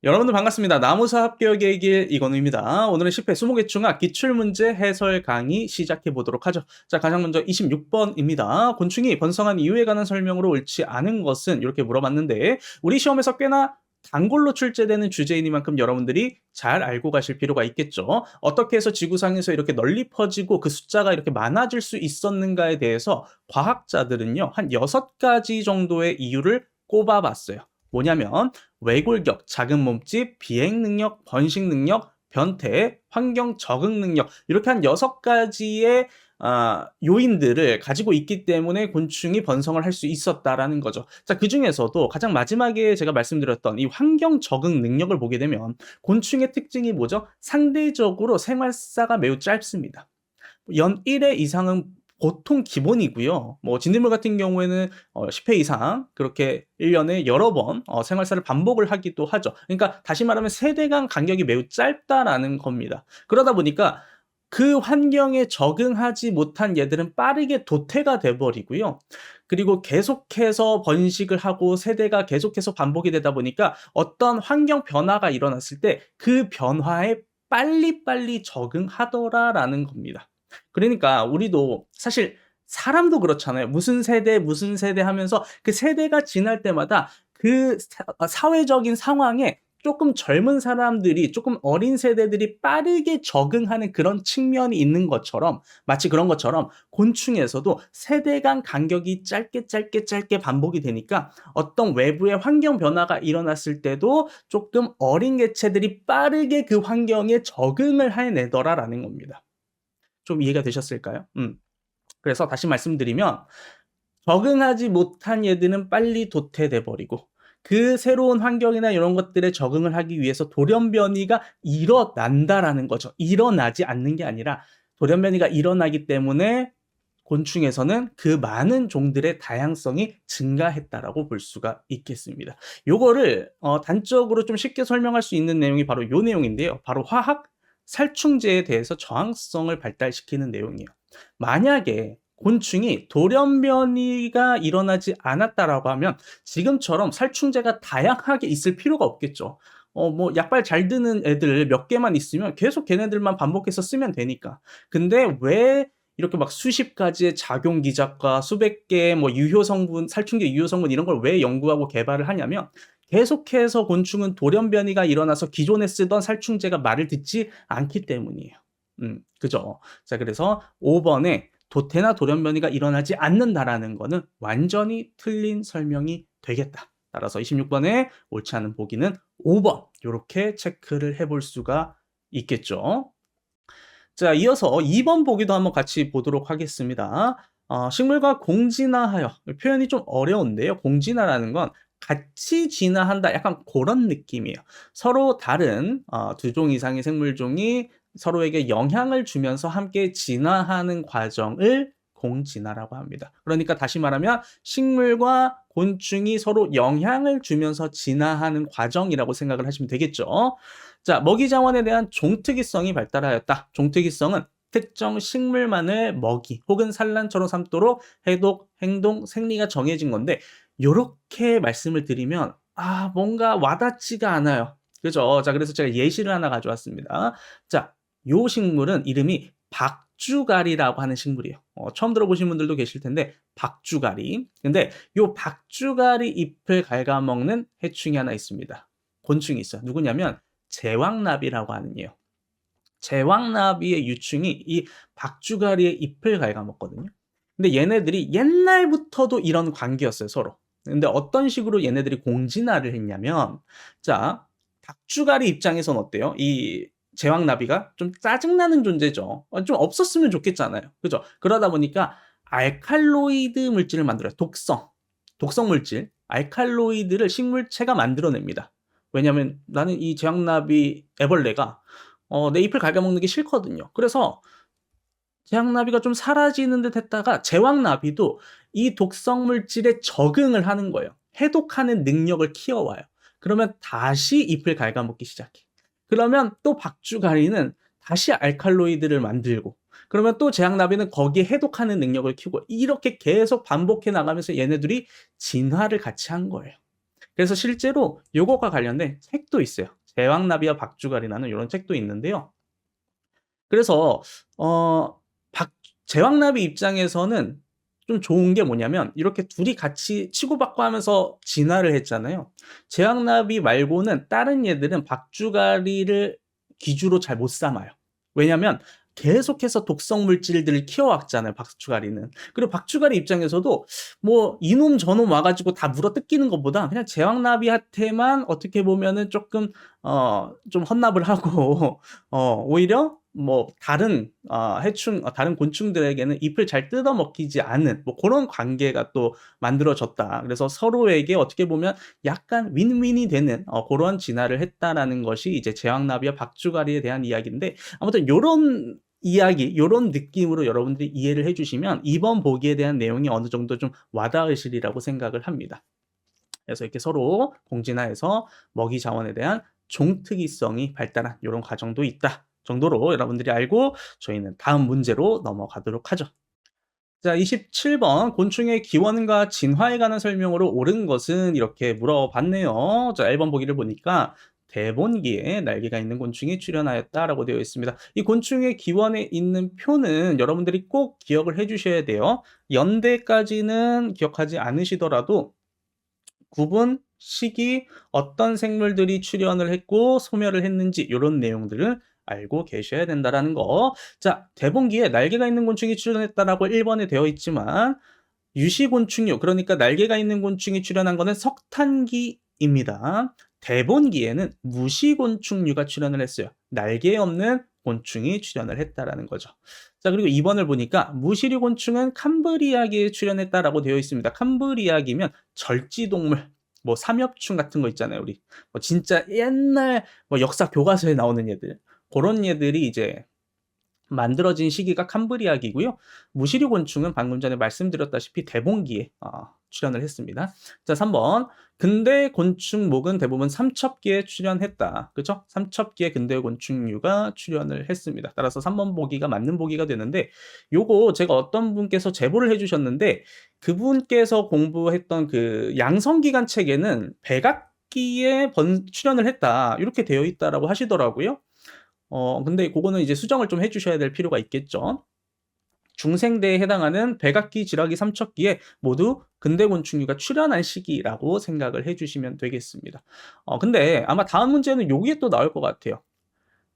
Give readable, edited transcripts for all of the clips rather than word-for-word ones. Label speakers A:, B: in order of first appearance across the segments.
A: 여러분들 반갑습니다. 나무사 합격의 길 이건우입니다. 오늘은 10회 수목회충학 기출문제 해설 강의 시작해 보도록 하죠. 자, 가장 먼저 26번입니다. 곤충이 번성한 이유에 관한 설명으로 옳지 않은 것은 이렇게 물어봤는데 우리 시험에서 꽤나 단골로 출제되는 주제이니만큼 여러분들이 잘 알고 가실 필요가 있겠죠. 어떻게 해서 지구상에서 이렇게 널리 퍼지고 그 숫자가 이렇게 많아질 수 있었는가에 대해서 과학자들은요, 한 6가지 정도의 이유를 꼽아봤어요. 뭐냐면 외골격, 작은 몸집, 비행 능력, 번식 능력, 변태, 환경 적응 능력 이렇게 한 6가지의 요인들을 가지고 있기 때문에 곤충이 번성을 할 수 있었다라는 거죠. 자, 그중에서도 가장 마지막에 제가 말씀드렸던 이 환경 적응 능력을 보게 되면 곤충의 특징이 뭐죠? 상대적으로 생활사가 매우 짧습니다. 연 1회 이상은 보통 기본이고요. 뭐 진딧물 같은 경우에는 10회 이상 그렇게 1년에 여러 번 생활사를 반복을 하기도 하죠. 그러니까 다시 말하면 세대 간 간격이 매우 짧다라는 겁니다. 그러다 보니까 그 환경에 적응하지 못한 얘들은 빠르게 도태가 돼 버리고요. 그리고 계속해서 번식을 하고 세대가 계속해서 반복이 되다 보니까 어떤 환경 변화가 일어났을 때 그 변화에 빨리빨리 적응하더라라는 겁니다. 그러니까 우리도 사실 사람도 그렇잖아요. 무슨 세대 하면서 그 세대가 지날 때마다 그 사회적인 상황에 조금 젊은 사람들이 조금 어린 세대들이 빠르게 적응하는 그런 측면이 있는 것처럼 마치 그런 것처럼 곤충에서도 세대 간 간격이 짧게 반복이 되니까 어떤 외부의 환경 변화가 일어났을 때도 조금 어린 개체들이 빠르게 그 환경에 적응을 해내더라라는 겁니다. 좀 이해가 되셨을까요? 그래서 다시 말씀드리면 적응하지 못한 얘들은 빨리 도태돼 버리고 그 새로운 환경이나 이런 것들에 적응을 하기 위해서 돌연변이가 일어난다라는 거죠. 일어나지 않는 게 아니라 돌연변이가 일어나기 때문에 곤충에서는 그 많은 종들의 다양성이 증가했다라고 볼 수가 있겠습니다. 요거를 단적으로 좀 쉽게 설명할 수 있는 내용이 바로 요 내용인데요. 바로 화학 살충제에 대해서 저항성을 발달시키는 내용이에요. 만약에 곤충이 돌연변이가 일어나지 않았다라고 하면 지금처럼 살충제가 다양하게 있을 필요가 없겠죠. 뭐 약발 잘 드는 애들 몇 개만 있으면 계속 걔네들만 반복해서 쓰면 되니까. 근데 왜 이렇게 막 수십 가지의 작용 기작과 수백 개의 뭐 유효 성분, 살충제 유효 성분 이런 걸 왜 연구하고 개발을 하냐면 계속해서 곤충은 돌연변이가 일어나서 기존에 쓰던 살충제가 말을 듣지 않기 때문이에요. 그죠? 자, 그래서 5번에 도태나 돌연변이가 일어나지 않는다라는 거는 완전히 틀린 설명이 되겠다. 따라서 26번에 옳지 않은 보기는 5번 요렇게 체크를 해볼 수가 있겠죠. 자, 이어서 2번 보기도 한번 같이 보도록 하겠습니다. 식물과 공진화하여 표현이 좀 어려운데요. 공진화라는 건 같이 진화한다 약간 그런 느낌이에요. 서로 다른 두 종 이상의 생물종이 서로에게 영향을 주면서 함께 진화하는 과정을 공진화라고 합니다. 그러니까 다시 말하면 식물과 곤충이 서로 영향을 주면서 진화하는 과정이라고 생각을 하시면 되겠죠. 자, 먹이 자원에 대한 종특이성이 발달하였다. 종특이성은 특정 식물만을 먹이 혹은 산란처로 삼도록 해독, 행동, 생리가 정해진 건데 요렇게 말씀을 드리면 뭔가 와닿지가 않아요. 그죠? 자, 그래서 제가 예시를 하나 가져왔습니다. 자, 요 식물은 이름이 박주가리라고 하는 식물이에요. 처음 들어보신 분들도 계실 텐데 박주가리. 근데 요 박주가리 잎을 갉아먹는 해충이 하나 있습니다. 곤충이 있어요. 누구냐면 제왕나비라고 하는 이에요. 제왕나비의 유충이 이 박주가리의 잎을 갉아먹거든요. 근데 얘네들이 옛날부터도 이런 관계였어요, 서로. 근데 어떤 식으로 얘네들이 공진화를 했냐면, 자, 박주가리 입장에선 어때요? 이 제왕나비가 좀 짜증나는 존재죠. 좀 없었으면 좋겠잖아요. 그죠? 그러다 보니까 알칼로이드 물질을 만들어요. 독성 물질. 알칼로이드를 식물체가 만들어냅니다. 왜냐면 나는 이 제왕나비 애벌레가 내 잎을 갉아먹는 게 싫거든요. 그래서 제왕나비가 좀 사라지는 듯 했다가 제왕나비도 이 독성 물질에 적응을 하는 거예요. 해독하는 능력을 키워와요. 그러면 다시 잎을 갉아먹기 시작해. 그러면 또 박주가리는 다시 알칼로이드를 만들고 그러면 또 제왕나비는 거기에 해독하는 능력을 키우고 이렇게 계속 반복해 나가면서 얘네들이 진화를 같이 한 거예요. 그래서 실제로 요것과 관련된 책도 있어요. 제왕나비와 박주갈이라는 요런 책도 있는데요. 그래서 어 박 제왕나비 입장에서는 좀 좋은 게 뭐냐면 이렇게 둘이 같이 치고받고 하면서 진화를 했잖아요. 제왕나비 말고는 다른 얘들은 박주가리를 기주로 잘 못 삼아요. 왜냐면 계속해서 독성 물질들을 키워왔잖아요, 박주가리는. 그리고 박주가리 입장에서도 뭐 이놈 저놈 와 가지고 다 물어뜯기는 것보다 그냥 제왕나비한테만 어떻게 보면은 쪼끔 좀 헌납을 하고 오히려 뭐 다른 해충 다른 곤충들에게는 잎을 잘 뜯어 먹히지 않는 뭐 고런 관계가 또 만들어졌다. 그래서 서로에게 어떻게 보면 약간 윈윈이 되는 고런 진화를 했다라는 것이 이제 제왕나비와 박주가리에 대한 이야기인데 아무튼 요런 이야기, 요런 느낌으로 여러분들이 이해를 해 주시면 이번 보기에 대한 내용이 어느 정도 좀 와닿으시리라고 생각을 합니다. 그래서 이렇게 서로 공진화해서 먹이 자원에 대한 종특이성이 발달한 요런 과정도 있다 정도로 여러분들이 알고 저희는 다음 문제로 넘어가도록 하죠. 자, 27번 곤충의 기원과 진화에 관한 설명으로 옳은 것은 이렇게 물어봤네요. 자, 1번 보기를 보니까 대본기에 날개가 있는 곤충이 출현하였다라고 되어 있습니다. 이 곤충의 기원에 있는 표는 여러분들이 꼭 기억을 해 주셔야 돼요. 연대까지는 기억하지 않으시더라도 구분, 시기, 어떤 생물들이 출현을 했고 소멸을 했는지 요런 내용들을 알고 계셔야 된다라는 거. 자, 대본기에 날개가 있는 곤충이 출현했다라고 1번에 되어 있지만 유시곤충류, 그러니까 날개가 있는 곤충이 출현한 거는 석탄기입니다. 대본기에는 무시곤충류가 출현을 했어요. 날개 없는 곤충이 출현을 했다라는 거죠. 자, 그리고 2번을 보니까 무시류 곤충은 캄브리아기에 출현했다라고 되어 있습니다. 캄브리아기면 절지동물, 뭐 삼엽충 같은 거 있잖아요, 우리. 뭐 진짜 옛날 뭐 역사 교과서에 나오는 얘들. 그런 얘들이 이제 만들어진 시기가 캄브리아기고요. 무시류 곤충은 방금 전에 말씀드렸다시피 대본기에 출현을 했습니다. 자, 3번. 근대 곤충목은 대부분 삼첩기에 출현했다. 그죠? 삼첩기에 근대 곤충류가 출현을 했습니다. 따라서 3번 보기가 맞는 보기가 되는데 요거 제가 어떤 분께서 제보를 해 주셨는데 그분께서 공부했던 그 양성기관 책에는 백악기에 출현을 했다. 이렇게 되어 있다라고 하시더라고요. 근데 그거는 이제 수정을 좀 해 주셔야 될 필요가 있겠죠. 중생대에 해당하는 백악기, 지라기, 삼척기에 모두 근대 곤충류가 출현한 시기라고 생각을 해 주시면 되겠습니다. 근데 아마 다음 문제는 요게 또 나올 것 같아요.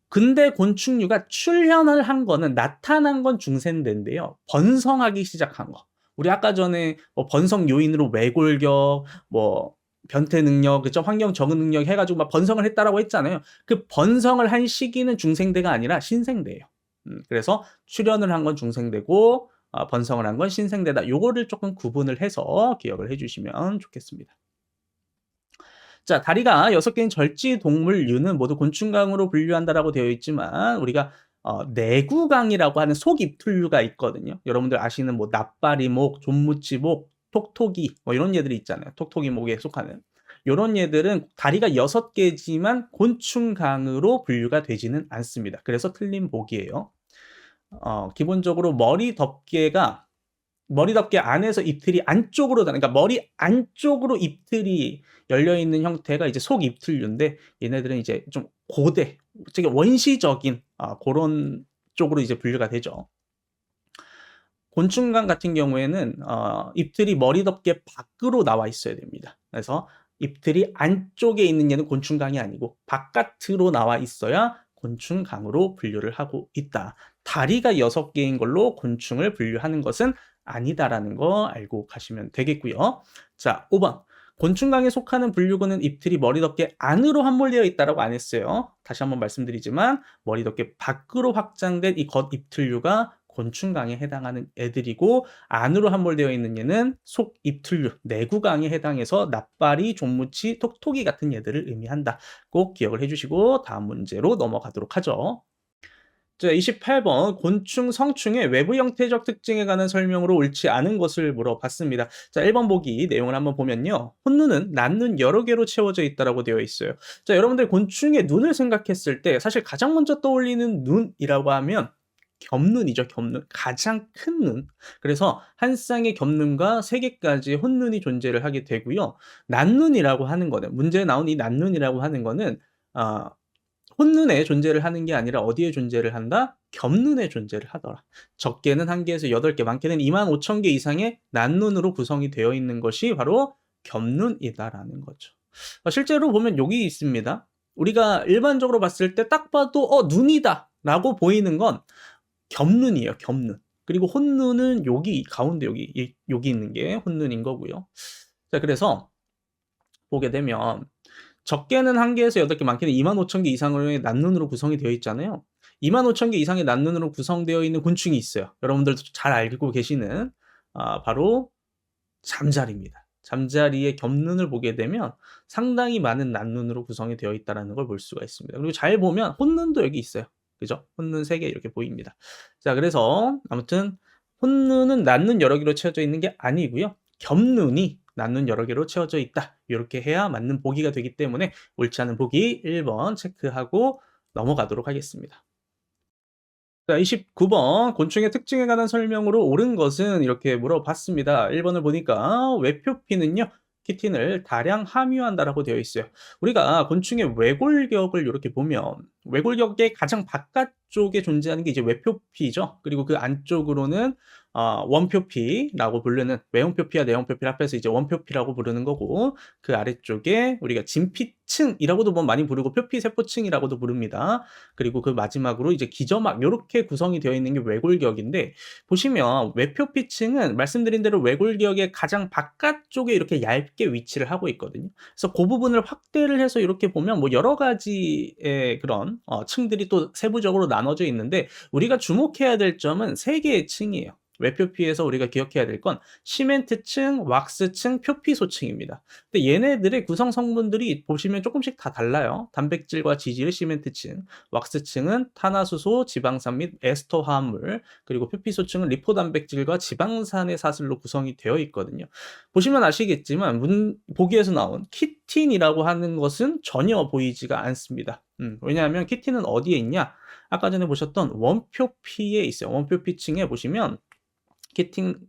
A: 근대 곤충류가 출현을 한 거는 나타난 건 중생대인데요. 번성하기 시작한 거. 우리 아까 전에 뭐 번성 요인으로 외골격, 뭐 변태 능력, 그죠? 환경 적응 능력 해가지고 막 번성을 했다라고 했잖아요. 그 번성을 한 시기는 중생대가 아니라 신생대예요. 그래서 출현을 한 건 중생대고 번성을 한 건 신생대다. 요거를 조금 구분을 해서 기억을 해주시면 좋겠습니다. 자, 다리가 6개인 절지동물류는 모두 곤충강으로 분류한다라고 되어 있지만 우리가 내구강이라고 하는 속입틀류가 있거든요. 여러분들 아시는 뭐 납바리목, 존무치목, 톡톡이 뭐 이런 얘들이 있잖아요. 톡톡이목에 속하는. 요런 얘들은 다리가 6개지만 곤충강으로 분류가 되지는 않습니다. 그래서 틀린 보기예요. 기본적으로 머리 덮개 안에서 잎틀이 안쪽으로 그러니까 머리 안쪽으로 잎틀이 열려 있는 형태가 이제 속잎틀류인데 얘네들은 이제 좀 고대, 되게 원시적인 그런 쪽으로 이제 분류가 되죠. 곤충강 같은 경우에는 잎틀이 머리 덮개 밖으로 나와 있어야 됩니다. 그래서 잎틀이 안쪽에 있는 얘는 곤충강이 아니고 바깥으로 나와 있어야 곤충강으로 분류를 하고 있다. 다리가 6개인 걸로 곤충을 분류하는 것은 아니다라는 거 알고 가시면 되겠고요. 자, 5번. 곤충강에 속하는 분류구는 잎틀이 머리 덮개 안으로 함몰되어 있다라고 안 했어요. 다시 한번 말씀드리지만 머리 덮개 밖으로 확장된 이 겉잎틀류가 곤충강에 해당하는 애들이고 안으로 함몰되어 있는 얘는 속잎틀류, 내구강에 해당해서 납바리, 종무치, 톡톡이 같은 얘들을 의미한다. 꼭 기억을 해주시고 다음 문제로 넘어가도록 하죠. 자, 28번 곤충 성충의 외부 형태적 특징에 관한 설명으로 옳지 않은 것을 물어봤습니다. 자, 1번 보기 내용을 한번 보면요. 혼눈은 난눈 여러 개로 채워져 있다라고 되어 있어요. 자, 여러분들 곤충의 눈을 생각했을 때 사실 가장 먼저 떠올리는 눈이라고 하면 겹눈이죠, 겹눈. 가장 큰 눈. 그래서 한 쌍의 겹눈과 3개까지의 혼눈이 존재를 하게 되고요. 난눈이라고 하는 거는 문제에 나온 이 난눈이라고 하는 거는 아 혼눈에 존재를 하는 게 아니라 어디에 존재를 한다? 겹눈에 존재를 하더라. 적게는 1개에서 8개, 많게는 25,000개 이상의 난눈으로 구성이 되어 있는 것이 바로 겹눈이다라는 거죠. 실제로 보면 여기 있습니다. 우리가 일반적으로 봤을 때 딱 봐도 눈이다라고 보이는 건 겹눈이에요, 겹눈. 그리고 혼눈은 여기 가운데 여기 있는 게 혼눈인 거고요. 자, 그래서 보게 되면 적게는 1개에서 8개, 많게는 25,000개 이상의 난눈으로 구성이 되어 있잖아요. 25,000개 이상의 난눈으로 구성되어 있는 곤충이 있어요. 여러분들도 잘 알고 계시는 바로 잠자리입니다. 잠자리의 겹눈을 보게 되면 상당히 많은 난눈으로 구성이 되어 있다는 걸 볼 수가 있습니다. 그리고 잘 보면 혼눈도 여기 있어요. 그죠? 혼눈 3개 이렇게 보입니다. 자, 그래서 아무튼 혼눈은 난눈 여러 개로 채워져 있는 게 아니고요. 겹눈이 난눈 여러 개로 채워져 있다. 이렇게 해야 맞는 보기가 되기 때문에 옳지 않은 보기 1번 체크하고 넘어가도록 하겠습니다. 자, 29번 곤충의 특징에 관한 설명으로 옳은 것은 이렇게 물어봤습니다. 1번을 보니까 외표피는요, 키틴을 다량 함유한다라고 되어 있어요. 우리가 곤충의 외골격을 이렇게 보면 외골격의 가장 바깥쪽에 존재하는 게 이제 외표피죠. 그리고 그 안쪽으로는 원표피라고 부르는, 외형표피와 내형표피를 합해서 이제 원표피라고 부르는 거고, 그 아래쪽에 우리가 진피층이라고도 뭐 많이 부르고 표피세포층이라고도 부릅니다. 그리고 그 마지막으로 이제 기저막, 요렇게 구성이 되어 있는 게 외골격인데, 보시면 외표피층은 말씀드린 대로 외골격의 가장 바깥쪽에 이렇게 얇게 위치를 하고 있거든요. 그래서 그 부분을 확대를 해서 이렇게 보면 뭐 여러 가지의 그런 층들이 또 세부적으로 나눠져 있는데, 우리가 주목해야 될 점은 3개의 층이에요. 외표피에서 우리가 기억해야 될 건 시멘트층, 왁스층, 표피소층입니다. 근데 얘네들의 구성 성분들이 보시면 조금씩 다 달라요. 단백질과 지질의 시멘트층, 왁스층은 탄화수소, 지방산 및 에스터 화합물, 그리고 표피소층은 리포단백질과 지방산의 사슬로 구성이 되어 있거든요. 보시면 아시겠지만 보기에서 나온 키틴이라고 하는 것은 전혀 보이지가 않습니다. 왜냐하면 키틴은 어디에 있냐? 아까 전에 보셨던 원표피에 있어요. 원표피층에 보시면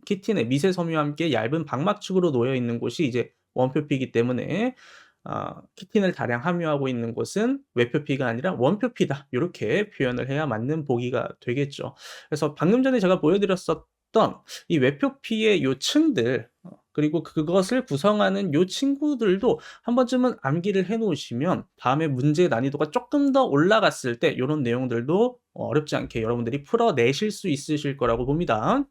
A: 키틴의 미세 섬유와 함께 얇은 방막축으로 놓여 있는 곳이 이제 원표피이기 때문에 키틴을 다량 함유하고 있는 곳은 외표피가 아니라 원표피다. 이렇게 표현을 해야 맞는 보기가 되겠죠. 그래서 방금 전에 제가 보여드렸었던 이 외표피의 요 층들, 그리고 그것을 구성하는 요 친구들도 한 번쯤은 암기를 해 놓으시면 다음에 문제의 난이도가 조금 더 올라갔을 때 요런 내용들도 어렵지 않게 여러분들이 풀어내실 수 있으실 거라고 봅니다.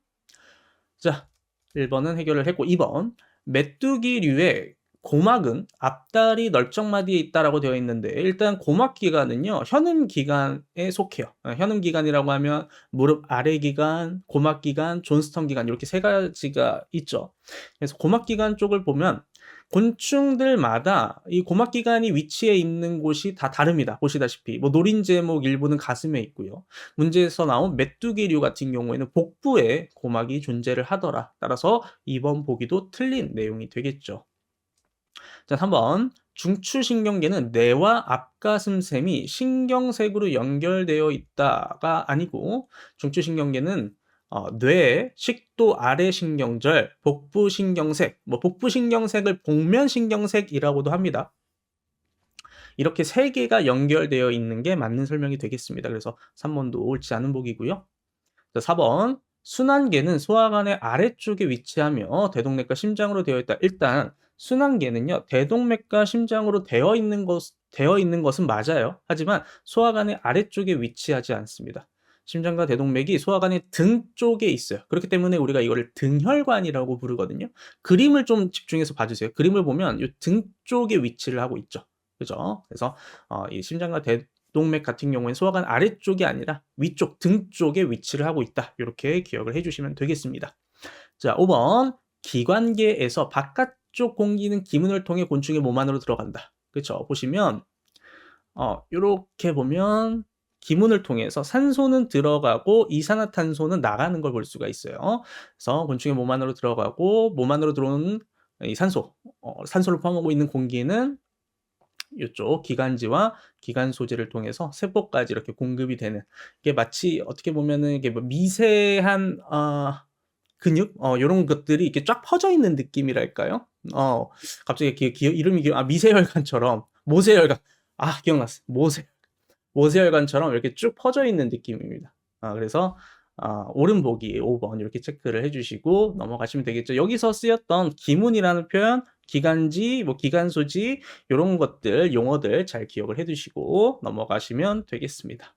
A: 자, 1번은 해결을 했고, 2번 메뚜기류의 고막은 앞다리 널쩍마디에 있다라고 되어 있는데, 일단 고막기관은요 현음기관에 속해요. 현음기관이라고 하면 무릎 아래 기관, 고막기관, 존스턴 기관, 이렇게 3가지가 있죠. 그래서 고막기관 쪽을 보면 곤충들마다 이 고막기관이 위치해 있는 곳이 다 다릅니다. 보시다시피 뭐 노린제목 일부는 가슴에 있고요. 문제에서 나온 메뚜기류 같은 경우에는 복부에 고막이 존재를 하더라. 따라서 2번 보기도 틀린 내용이 되겠죠. 자, 3번 중추신경계는 뇌와 앞가슴샘이 신경색으로 연결되어 있다가 아니고, 중추신경계는 뇌, 식도 아래 신경절, 복부 신경색, 뭐 복부 신경색을 복면 신경색이라고도 합니다. 이렇게 3개가 연결되어 있는 게 맞는 설명이 되겠습니다. 그래서 3번도 옳지 않은 보기고요. 자, 4번 순환계는 소화관의 아래쪽에 위치하며 대동맥과 심장으로 되어 있다. 일단 순환계는요 대동맥과 심장으로 되어 있는 것은 맞아요. 하지만 소화관의 아래쪽에 위치하지 않습니다. 심장과 대동맥이 소화관의 등 쪽에 있어요. 그렇기 때문에 우리가 이거를 등혈관이라고 부르거든요. 그림을 좀 집중해서 봐주세요. 그림을 보면 이 등 쪽에 위치를 하고 있죠. 그죠? 그래서 이 심장과 대동맥 같은 경우에는 소화관 아래쪽이 아니라 위쪽, 등 쪽에 위치를 하고 있다. 이렇게 기억을 해주시면 되겠습니다. 자, 5번 기관계에서 바깥쪽 공기는 기문을 통해 곤충의 몸 안으로 들어간다. 그렇죠? 보시면 이렇게 보면 기문을 통해서 산소는 들어가고 이산화탄소는 나가는 걸 볼 수가 있어요. 그래서 곤충의 몸 안으로 들어가고 몸 안으로 들어오는 이 산소를 포함하고 있는 공기는 요쪽 기관지와 기관 소지를 통해서 세포까지 이렇게 공급이 되는, 이게 마치 어떻게 보면은 이게 뭐 미세한 근육 요런 것들이 이렇게 쫙 퍼져 있는 느낌이랄까요? 갑자기 이름이 미세혈관처럼 모세혈관. 기억났어요. 모세혈관처럼 이렇게 쭉 퍼져 있는 느낌입니다. 그래서 옳은 보기 5번 이렇게 체크를 해주시고 넘어가시면 되겠죠. 여기서 쓰였던 기문이라는 표현, 기관지, 뭐 기관소지 이런 것들 용어들 잘 기억을 해두시고 넘어가시면 되겠습니다.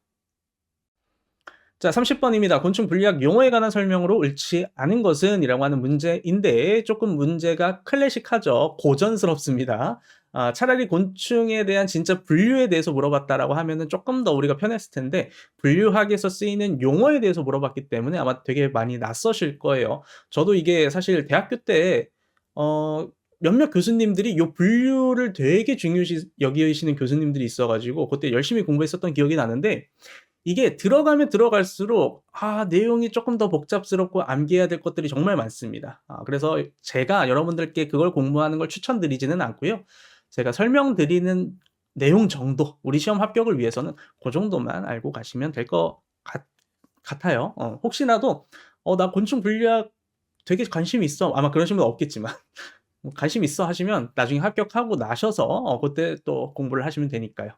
A: 자, 30번입니다. 곤충 분리학 용어에 관한 설명으로 옳지 않은 것은 이라고 하는 문제인데 조금 문제가 클래식하죠. 고전스럽습니다. 차라리 곤충에 대한 진짜 분류에 대해서 물어봤다라고 하면은 조금 더 우리가 편했을 텐데 분류학에서 쓰이는 용어에 대해서 물어봤기 때문에 아마 되게 많이 낯서실 거예요. 저도 이게 사실 대학교 때 몇몇 교수님들이 요 분류를 되게 중요시 여기시는 교수님들이 있어가지고 그때 열심히 공부했었던 기억이 나는데 이게 들어가면 들어갈수록 내용이 조금 더 복잡스럽고 암기해야 될 것들이 정말 많습니다. 그래서 제가 여러분들께 그걸 공부하는 걸 추천드리지는 않고요. 제가 설명드리는 내용 정도, 우리 시험 합격을 위해서는 그 정도만 알고 가시면 될 것 같아요. 혹시라도 나 곤충 분류학 되게 관심 있어. 아마 그러신 분 없겠지만 관심 있어 하시면 나중에 합격하고 나셔서 그때 또 공부를 하시면 되니까요.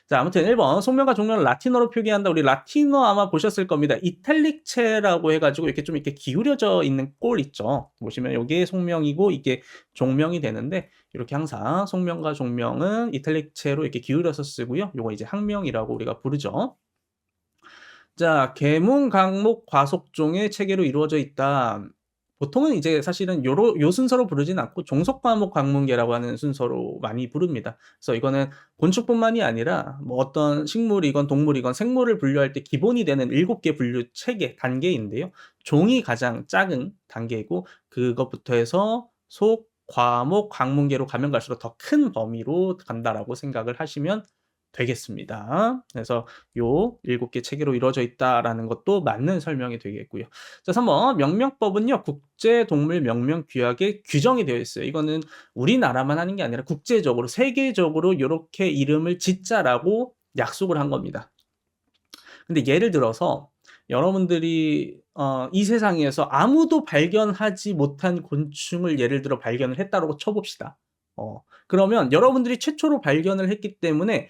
A: 자, 아무튼 1번 속명과 종명을 라틴어로 표기한다. 우리 라틴어 아마 보셨을 겁니다. 이탈릭체라고 해가지고 이렇게 좀 이렇게 기울여져 있는 꼴 있죠. 보시면 이게 속명이고 이게 종명이 되는데 이렇게 항상 속명과 종명은 이탈릭체로 이렇게 기울여서 쓰고요. 요거 이제 학명이라고 우리가 부르죠. 자, 계문, 강목, 과속종의 체계로 이루어져 있다. 보통은 이제 사실은 요 순서로 부르진 않고 종속과목 광문계라고 하는 순서로 많이 부릅니다. 그래서 이거는 곤충뿐만이 아니라 뭐 어떤 식물이건 동물이건 생물을 분류할 때 기본이 되는 7개 분류 체계, 단계인데요. 종이 가장 작은 단계이고 그것부터 해서 속, 과목, 광문계로 가면 갈수록 더 큰 범위로 간다라고 생각을 하시면 되겠습니다. 그래서 요 7개 체계로 이루어져 있다라는 것도 맞는 설명이 되겠고요. 자, 3번 명명법은요. 국제동물명명규약에 규정이 되어 있어요. 이거는 우리나라만 하는 게 아니라 국제적으로 세계적으로 이렇게 이름을 짓자라고 약속을 한 겁니다. 근데 예를 들어서 여러분들이 이 세상에서 아무도 발견하지 못한 곤충을 예를 들어 발견을 했다고 쳐봅시다. 그러면 여러분들이 최초로 발견을 했기 때문에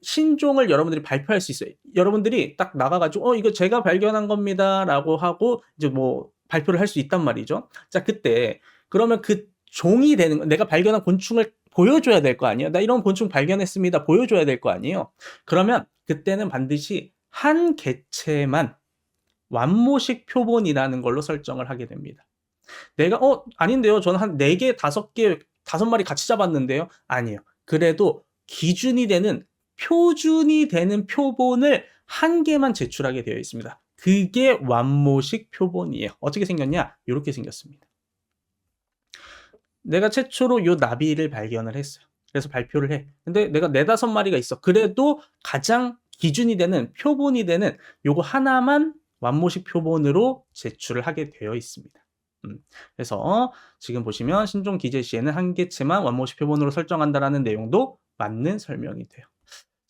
A: 신종을 여러분들이 발표할 수 있어요. 여러분들이 딱 나가가지고 이거 제가 발견한 겁니다라고 하고 이제 뭐 발표를 할 수 있단 말이죠. 자, 그때 그러면 그 종이 되는 내가 발견한 곤충을 보여줘야 될 거 아니에요. 나 이런 곤충 발견했습니다. 보여줘야 될 거 아니에요. 그러면 그때는 반드시 한 개체만 완모식 표본이라는 걸로 설정을 하게 됩니다. 내가 아닌데요. 저는 한 4개, 5개, 5마리 같이 잡았는데요. 아니에요. 그래도 기준이 되는 표준이 되는 표본을 한 개만 제출하게 되어 있습니다. 그게 완모식 표본이에요. 어떻게 생겼냐? 이렇게 생겼습니다. 내가 최초로 요 나비를 발견을 했어요. 그래서 발표를 해. 근데 내가 4-5마리가 있어. 그래도 가장 기준이 되는 표본이 되는 요거 하나만 완모식 표본으로 제출을 하게 되어 있습니다. 그래서 지금 보시면 신종 기재 시에는 한 개체만 완모식 표본으로 설정한다라는 내용도 맞는 설명이 돼요.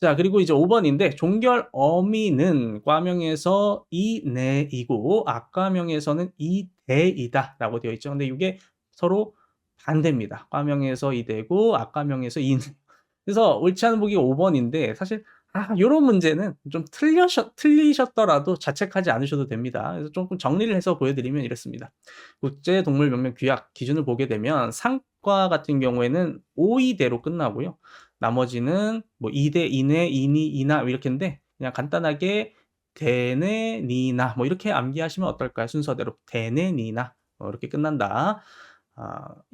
A: 자, 그리고 이제 5번인데 종결 어미는 과명에서 이내이고 악과명에서는 이대이다라고 되어 있죠. 근데 이게 서로 반대입니다. 과명에서 이대고 악과명에서 이내. 그래서 옳지 않은 보기가 5번인데 사실 요런 문제는 좀 틀리셨더라도 자책하지 않으셔도 됩니다. 그래서 조금 정리를 해서 보여드리면 이렇습니다. 국제동물명명규약 기준을 보게 되면 상과 같은 경우에는 5이대로 끝나고요. 나머지는 뭐 2대, 이내, 이니, 이나 이렇게인데 그냥 간단하게 대내, 니나 뭐 이렇게 암기하시면 어떨까요? 순서대로 대내, 니나 이렇게 끝난다.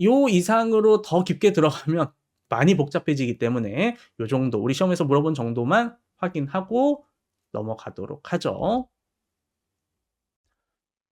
A: 요 이상으로 더 깊게 들어가면 많이 복잡해지기 때문에 요 정도 우리 시험에서 물어본 정도만 확인하고 넘어가도록 하죠.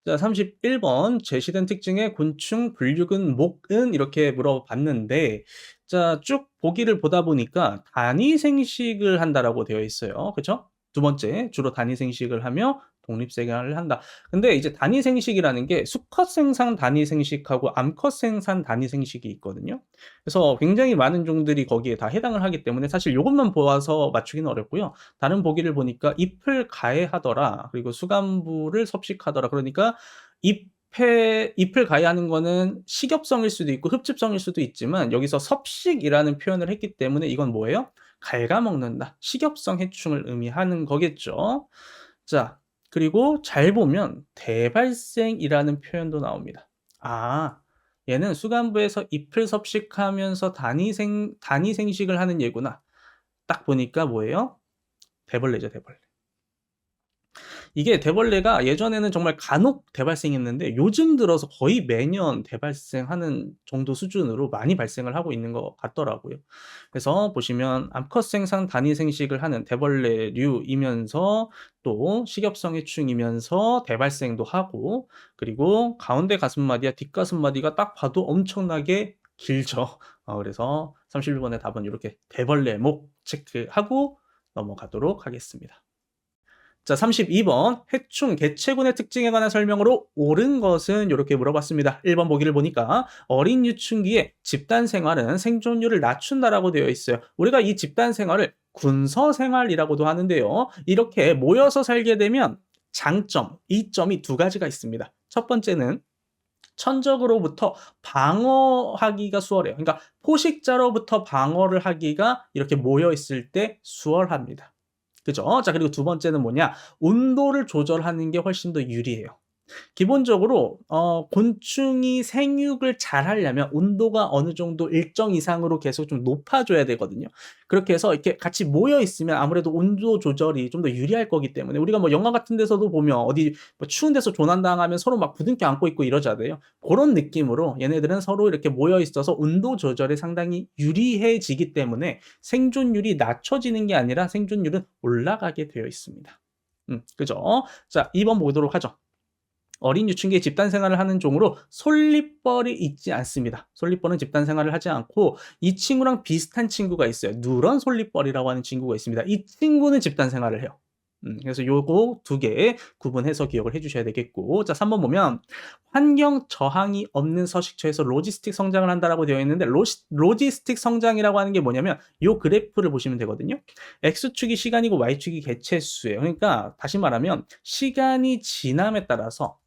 A: 자, 31번 제시된 특징의 곤충 분류근 목은 이렇게 물어봤는데 자, 쭉 보기를 보다 보니까 단위 생식을 한다라고 되어 있어요. 그렇죠? 두 번째, 주로 단위 생식을 하며 독립 생활을 한다. 근데 이제 단위 생식이라는 게 수컷 생산 단위 생식하고 암컷 생산 단위 생식이 있거든요. 그래서 굉장히 많은 종들이 거기에 다 해당을 하기 때문에 사실 요것만 보아서 맞추기는 어렵고요. 다른 보기를 보니까 잎을 가해하더라. 그리고 수간부를 섭식하더라. 그러니까 잎을 가해하는 거는 식엽성일 수도 있고 흡집성일 수도 있지만 여기서 섭식이라는 표현을 했기 때문에 이건 뭐예요? 갉아먹는다. 식엽성 해충을 의미하는 거겠죠. 자, 그리고 잘 보면 대발생이라는 표현도 나옵니다. 아, 얘는 수간부에서 잎을 섭식하면서 단위 생식을 하는 얘구나. 딱 보니까 뭐예요? 대벌레죠, 대벌레. 이게 대벌레가 예전에는 정말 간혹 대발생했는데 요즘 들어서 거의 매년 대발생하는 정도 수준으로 많이 발생을 하고 있는 것 같더라고요. 그래서 보시면 암컷 생산 단위 생식을 하는 대벌레류이면서 또 식엽성 해충이면서 대발생도 하고 그리고 가운데 가슴마디와 뒷가슴마디가 딱 봐도 엄청나게 길죠. 그래서 31번의 답은 이렇게 대벌레목 체크하고 넘어가도록 하겠습니다. 자, 32번 해충 개체군의 특징에 관한 설명으로 옳은 것은 이렇게 물어봤습니다. 1번 보기를 보니까 어린 유충기에 집단 생활은 생존율을 낮춘다라고 되어 있어요. 우리가 이 집단 생활을 군서 생활이라고도 하는데요. 이렇게 모여서 살게 되면 장점, 이점이 두 가지가 있습니다. 첫 번째는 천적으로부터 방어하기가 수월해요. 그러니까 포식자로부터 방어를 하기가 이렇게 모여 있을 때 수월합니다. 그죠? 자, 그리고 두 번째는 뭐냐? 온도를 조절하는 게 훨씬 더 유리해요. 기본적으로 곤충이 생육을 잘 하려면 온도가 어느 정도 일정 이상으로 계속 좀 높아져야 되거든요. 그렇게 해서 이렇게 같이 모여 있으면 아무래도 온도 조절이 좀 더 유리할 거기 때문에 우리가 뭐 영화 같은 데서도 보면 어디 뭐 추운 데서 조난당하면 서로 막 부둥켜 안고 있고 이러잖아요. 그런 느낌으로 얘네들은 서로 이렇게 모여 있어서 온도 조절에 상당히 유리해지기 때문에 생존율이 낮춰지는 게 아니라 생존율은 올라가게 되어 있습니다. 그죠? 자, 2번 보도록 하죠. 어린 유충기의 집단 생활을 하는 종으로 솔잎벌이 있지 않습니다. 솔잎벌은 집단 생활을 하지 않고 이 친구랑 비슷한 친구가 있어요. 누런 솔잎벌이라고 하는 친구가 있습니다. 이 친구는 집단 생활을 해요. 그래서 요거 두 개 구분해서 기억을 해주셔야 되겠고, 자, 3번 보면 환경 저항이 없는 서식처에서 로지스틱 성장을 한다라고 되어 있는데 로지스틱 성장이라고 하는 게 뭐냐면 요 그래프를 보시면 되거든요. x축이 시간이고 y축이 개체수예요. 그러니까 다시 말하면 시간이 지남에 따라서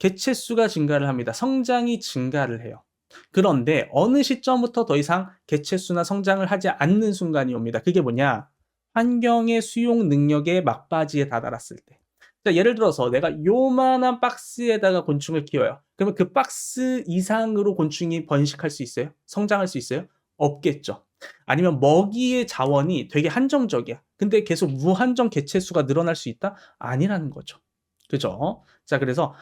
A: 개체수가 증가를 합니다. 성장이 증가를 해요. 그런데 어느 시점부터 더 이상 개체수나 성장을 하지 않는 순간이 옵니다. 그게 뭐냐? 환경의 수용 능력의 막바지에 다다랐을 때. 자, 예를 들어서 내가 요만한 박스에다가 곤충을 키워요. 그러면 그 박스 이상으로 곤충이 번식할 수 있어요? 성장할 수 있어요? 없겠죠. 아니면 먹이의 자원이 되게 한정적이야. 근데 계속 무한정 개체수가 늘어날 수 있다? 아니라는 거죠. 그죠? 자, 그래서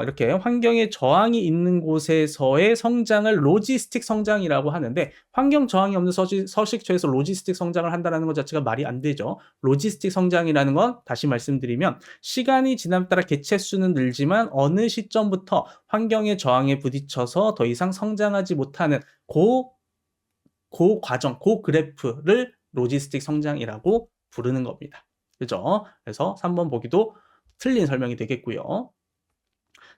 A: 이렇게 환경에 저항이 있는 곳에서의 성장을 로지스틱 성장이라고 하는데 환경 저항이 없는 서식처에서 로지스틱 성장을 한다는 것 자체가 말이 안 되죠. 로지스틱 성장이라는 건 다시 말씀드리면 시간이 지남에 따라 개체 수는 늘지만 어느 시점부터 환경의 저항에 부딪혀서 더 이상 성장하지 못하는 그 과정, 그 그래프를 로지스틱 성장이라고 부르는 겁니다. 그죠? 그래서 3번 보기도 틀린 설명이 되겠고요.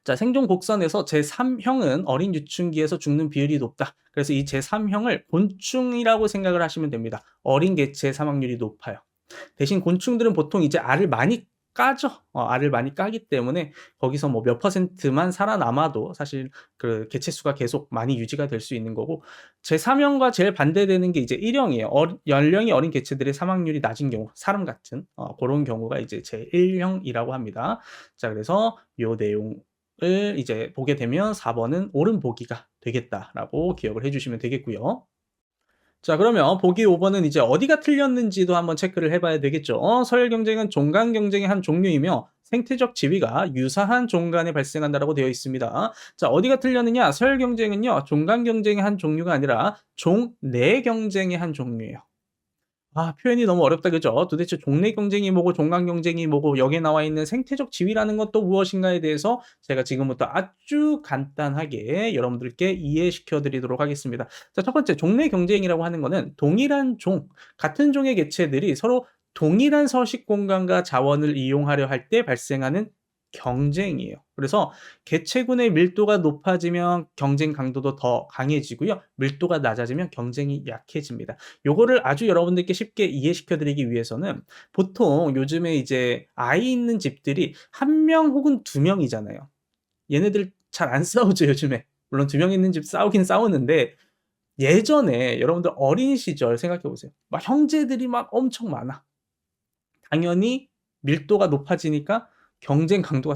A: 자, 생존 곡선에서 제3형은 어린 유충기에서 죽는 비율이 높다. 그래서 이 제3형을 곤충이라고 생각을 하시면 됩니다. 어린 개체의 사망률이 높아요. 대신 곤충들은 보통 이제 알을 많이 까죠. 알을 많이 까기 때문에 거기서 뭐 몇 %만 살아남아도 사실 그 개체수가 계속 많이 유지가 될 수 있는 거고 제3형과 제일 반대되는 게 이제 1형이에요. 연령이 어린 개체들의 사망률이 낮은 경우, 사람 같은 그런 경우가 이제 제1형이라고 합니다. 자, 그래서 요 내용을 이제 보게 되면 4번은 옳은 보기가 되겠다라고 기억을 해주시면 되겠고요. 자, 그러면 보기 5번은 이제 어디가 틀렸는지도 한번 체크를 해봐야 되겠죠. 서열 경쟁은 종간 경쟁의 한 종류이며 생태적 지위가 유사한 종간에 발생한다라고 되어 있습니다. 자, 어디가 틀렸느냐? 서열 경쟁은요, 종간 경쟁의 한 종류가 아니라 종내 경쟁의 한 종류예요. 표현이 너무 어렵다, 그죠? 도대체 종내 경쟁이 뭐고 종간 경쟁이 뭐고 여기에 나와 있는 생태적 지위라는 것도 무엇인가에 대해서 제가 지금부터 아주 간단하게 여러분들께 이해시켜 드리도록 하겠습니다. 자, 첫 번째 종내 경쟁이라고 하는 거는 동일한 종, 같은 종의 개체들이 서로 동일한 서식 공간과 자원을 이용하려 할 때 발생하는 경쟁이에요. 그래서 개체군의 밀도가 높아지면 경쟁 강도도 더 강해지고요. 밀도가 낮아지면 경쟁이 약해집니다. 요거를 아주 여러분들께 쉽게 이해시켜 드리기 위해서는 보통 요즘에 이제 아이 있는 집들이 1명 혹은 2명이잖아요. 얘네들 잘 안 싸우죠, 요즘에. 물론 2명 있는 집 싸우긴 싸우는데 예전에 여러분들 어린 시절 생각해 보세요. 막 형제들이 막 엄청 많아. 당연히 밀도가 높아지니까 경쟁 강도가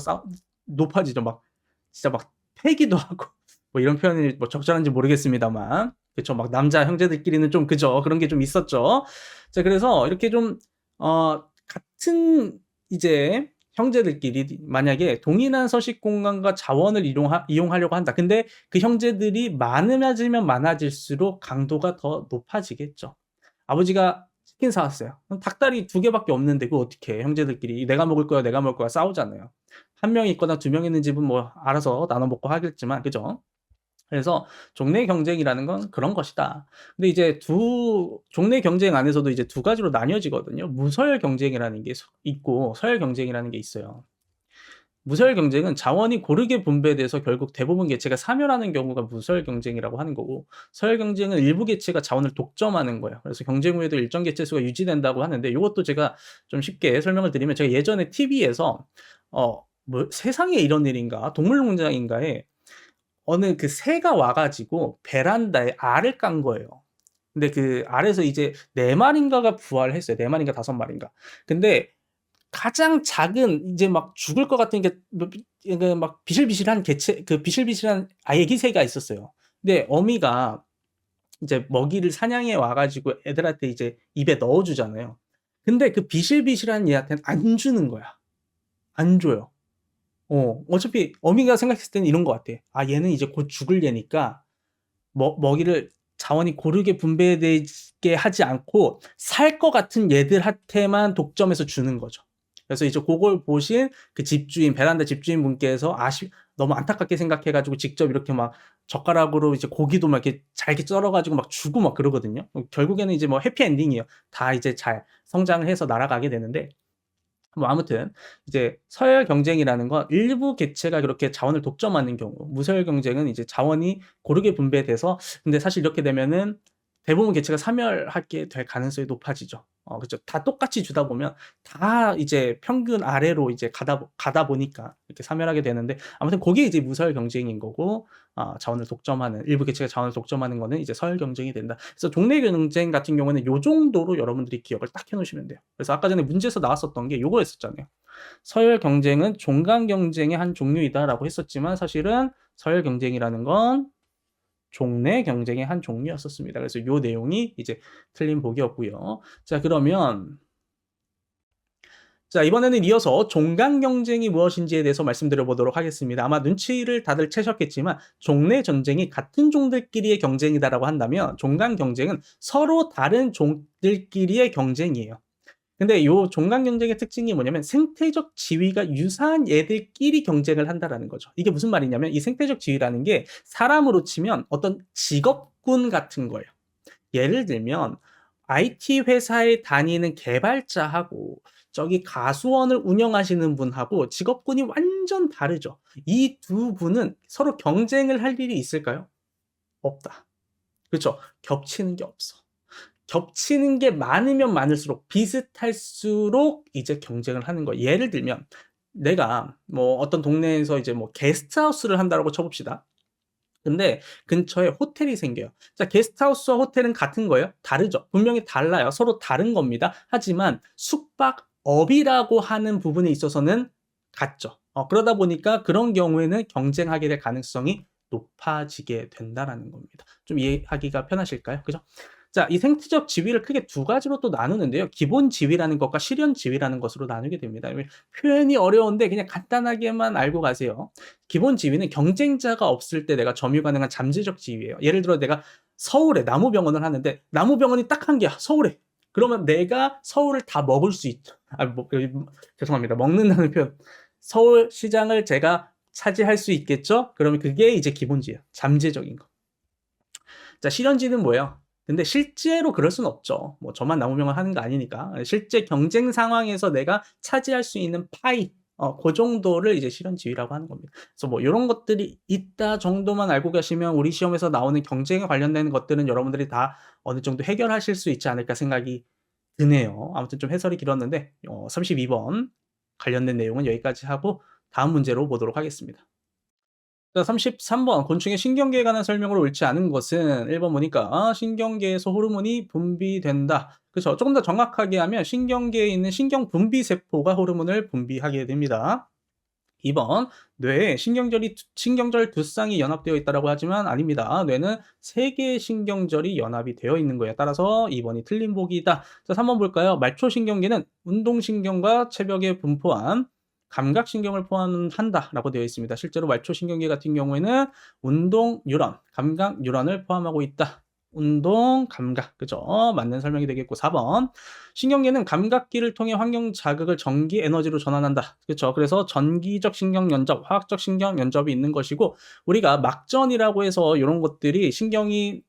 A: 높아지죠. 막 진짜 막 패기도 하고 뭐 이런 표현이 뭐 적절한지 모르겠습니다만 그쵸. 막 남자 형제들끼리는 좀 그죠. 그런 게 좀 있었죠. 자 그래서 이렇게 좀 같은 이제 형제들끼리 만약에 동일한 서식 공간과 자원을 이용하려고 한다. 근데 그 형제들이 많아지면 많아질수록 강도가 더 높아지겠죠. 아버지가 치킨 사왔어요. 닭다리 2개밖에 없는데 그거 어떡해. 형제들끼리 내가 먹을 거야, 내가 먹을 거야 싸우잖아요. 1명 있거나 2명 있는 집은 뭐 알아서 나눠 먹고 하겠지만 그죠? 그래서 종래 경쟁이라는 건 그런 것이다. 근데 이제 종래 경쟁 안에서도 이제 2가지로 나뉘어지거든요. 무서열 경쟁이라는 게 있고 서열 경쟁이라는 게 있어요. 무서열 경쟁은 자원이 고르게 분배돼서 결국 대부분 개체가 사멸하는 경우가 무서열 경쟁이라고 하는 거고, 서열 경쟁은 일부 개체가 자원을 독점하는 거예요. 그래서 경쟁 후에도 일정 개체 수가 유지된다고 하는데, 이것도 제가 좀 쉽게 설명을 드리면, 제가 예전에 TV에서 뭐 세상에 이런 일인가 동물농장인가에 어느 그 새가 와가지고 베란다에 알을 깐 거예요. 근데 그 알에서 이제 4마리인가가 부활을 했어요. 4마리인가 5마리인가. 근데 가장 작은 이제 막 죽을 것 같은 게 막 비실비실한 개체 그 비실비실한 아기 새가 있었어요. 근데 어미가 이제 먹이를 사냥해 와 가지고 애들한테 이제 입에 넣어 주잖아요. 근데 그 비실비실한 얘한테는 안 주는 거야. 안 줘요. 어차피 어미가 생각했을 때는 이런 것 같아. '아 얘는 이제 곧 죽을 얘니까 먹이를 자원이 고르게 분배되게 하지 않고 살 것 같은 얘들한테만 독점해서 주는 거죠. 그래서 이제 그걸 보신 그 집주인, 베란다 집주인분께서 너무 안타깝게 생각해 가지고 직접 이렇게 막 젓가락으로 이제 고기도 막 이렇게 잘게 썰어 가지고 막 주고 막 그러거든요. 결국에는 이제 뭐 해피 엔딩이에요. 다 이제 잘 성장을 해서 날아가게 되는데 뭐 아무튼 이제 서열 경쟁이라는 건 일부 개체가 그렇게 자원을 독점하는 경우, 무서열 경쟁은 이제 자원이 고르게 분배돼서 근데 사실 이렇게 되면은 대부분 개체가 사멸하게 될 가능성이 높아지죠. 그죠. 다 똑같이 주다 보면 다 이제 평균 아래로 이제 가다 보니까 이렇게 사멸하게 되는데 아무튼 그게 이제 무서열 경쟁인 거고 자원을 독점하는 일부 개체가 자원을 독점하는 거는 이제 서열 경쟁이 된다. 그래서 종래 경쟁 같은 경우는 요 정도로 여러분들이 기억을 딱 해 놓으시면 돼요. 그래서 아까 전에 문제에서 나왔었던 게 요거였었잖아요. 서열 경쟁은 종강 경쟁의 한 종류이다라고 했었지만 사실은 서열 경쟁이라는 건 종래 경쟁의 한 종류였었습니다. 그래서 요 내용이 이제 틀린 보기였고요. 자, 그러면 자, 이번에는 이어서 종강 경쟁이 무엇인지에 대해서 말씀드려 보도록 하겠습니다. 아마 눈치를 다들 채셨겠지만 종래 전쟁이 같은 종들끼리의 경쟁이다라고 한다면 종강 경쟁은 서로 다른 종들끼리의 경쟁이에요. 근데 요 종강 경쟁의 특징이 뭐냐면 생태적 지위가 유사한 얘들끼리 경쟁을 한다라는 거죠. 이게 무슨 말이냐면 이 생태적 지위라는 게 사람으로 치면 어떤 직업군 같은 거예요. 예를 들면 IT 회사에 다니는 개발자하고 저기 가수원을 운영하시는 분하고 직업군이 완전 다르죠. 이 2분은 서로 경쟁을 할 일이 있을까요? 없다. 그렇죠? 겹치는 게 없어. 겹치는 게 많으면 많을수록 비슷할수록 이제 경쟁을 하는 거예요. 예를 들면 내가 뭐 어떤 동네에서 이제 뭐 게스트하우스를 한다고 쳐봅시다. 근데 근처에 호텔이 생겨요. 자, 게스트하우스와 호텔은 같은 거예요? 다르죠. 분명히 달라요. 서로 다른 겁니다. 하지만 숙박업이라고 하는 부분에 있어서는 같죠. 그러다 보니까 그런 경우에는 경쟁하게 될 가능성이 높아지게 된다라는 겁니다. 좀 이해하기가 편하실까요? 그죠? 자, 이 생태적 지위를 크게 2가지로 또 나누는데요. 기본 지위라는 것과 실현 지위라는 것으로 나누게 됩니다. 표현이 어려운데 그냥 간단하게만 알고 가세요. 기본 지위는 경쟁자가 없을 때 내가 점유 가능한 잠재적 지위예요. 예를 들어 내가 서울에 나무병원을 하는데 나무병원이 딱 한 개야. 서울에. 그러면 내가 서울을 다 먹을 수 있죠. 죄송합니다. 먹는다는 표현. 서울 시장을 제가 차지할 수 있겠죠? 그러면 그게 이제 기본 지위예요. 잠재적인 거. 자, 실현지는 뭐예요? 근데 실제로 그럴 수는 없죠. 뭐 저만 나무명을 하는 거 아니니까. 실제 경쟁 상황에서 내가 차지할 수 있는 파이 고 정도를 이제 실현 지위라고 하는 겁니다. 그래서 뭐 요런 것들이 있다 정도만 알고 가시면 우리 시험에서 나오는 경쟁에 관련된 것들은 여러분들이 다 어느 정도 해결하실 수 있지 않을까 생각이 드네요. 아무튼 좀 해설이 길었는데 32번 관련된 내용은 여기까지 하고 다음 문제로 보도록 하겠습니다. 자, 33번 곤충의 신경계에 관한 설명으로 옳지 않은 것은 1번 보니까 신경계에서 호르몬이 분비된다. 그쵸? 조금 더 정확하게 하면 신경계에 있는 신경분비 세포가 호르몬을 분비하게 됩니다. 2번 뇌에 신경절 두 쌍이 연합되어 있다라고 하지만 아닙니다. 뇌는 3개의 신경절이 연합이 되어 있는 거예요. 따라서 2번이 틀린 보기이다. 자, 3번 볼까요? 말초신경계는 운동신경과 체벽에 분포한 감각신경을 포함한다라고 되어 있습니다. 실제로 말초신경계 같은 경우에는 운동 뉴런, 감각 뉴런을 포함하고 있다. 운동, 감각. 그죠? 맞는 설명이 되겠고 4번. 신경계는 감각기를 통해 환경 자극을 전기 에너지로 전환한다. 그렇죠? 그래서 전기적 신경 연접, 화학적 신경 연접이 있는 것이고 우리가 막전이라고 해서 이런 것들이 신경이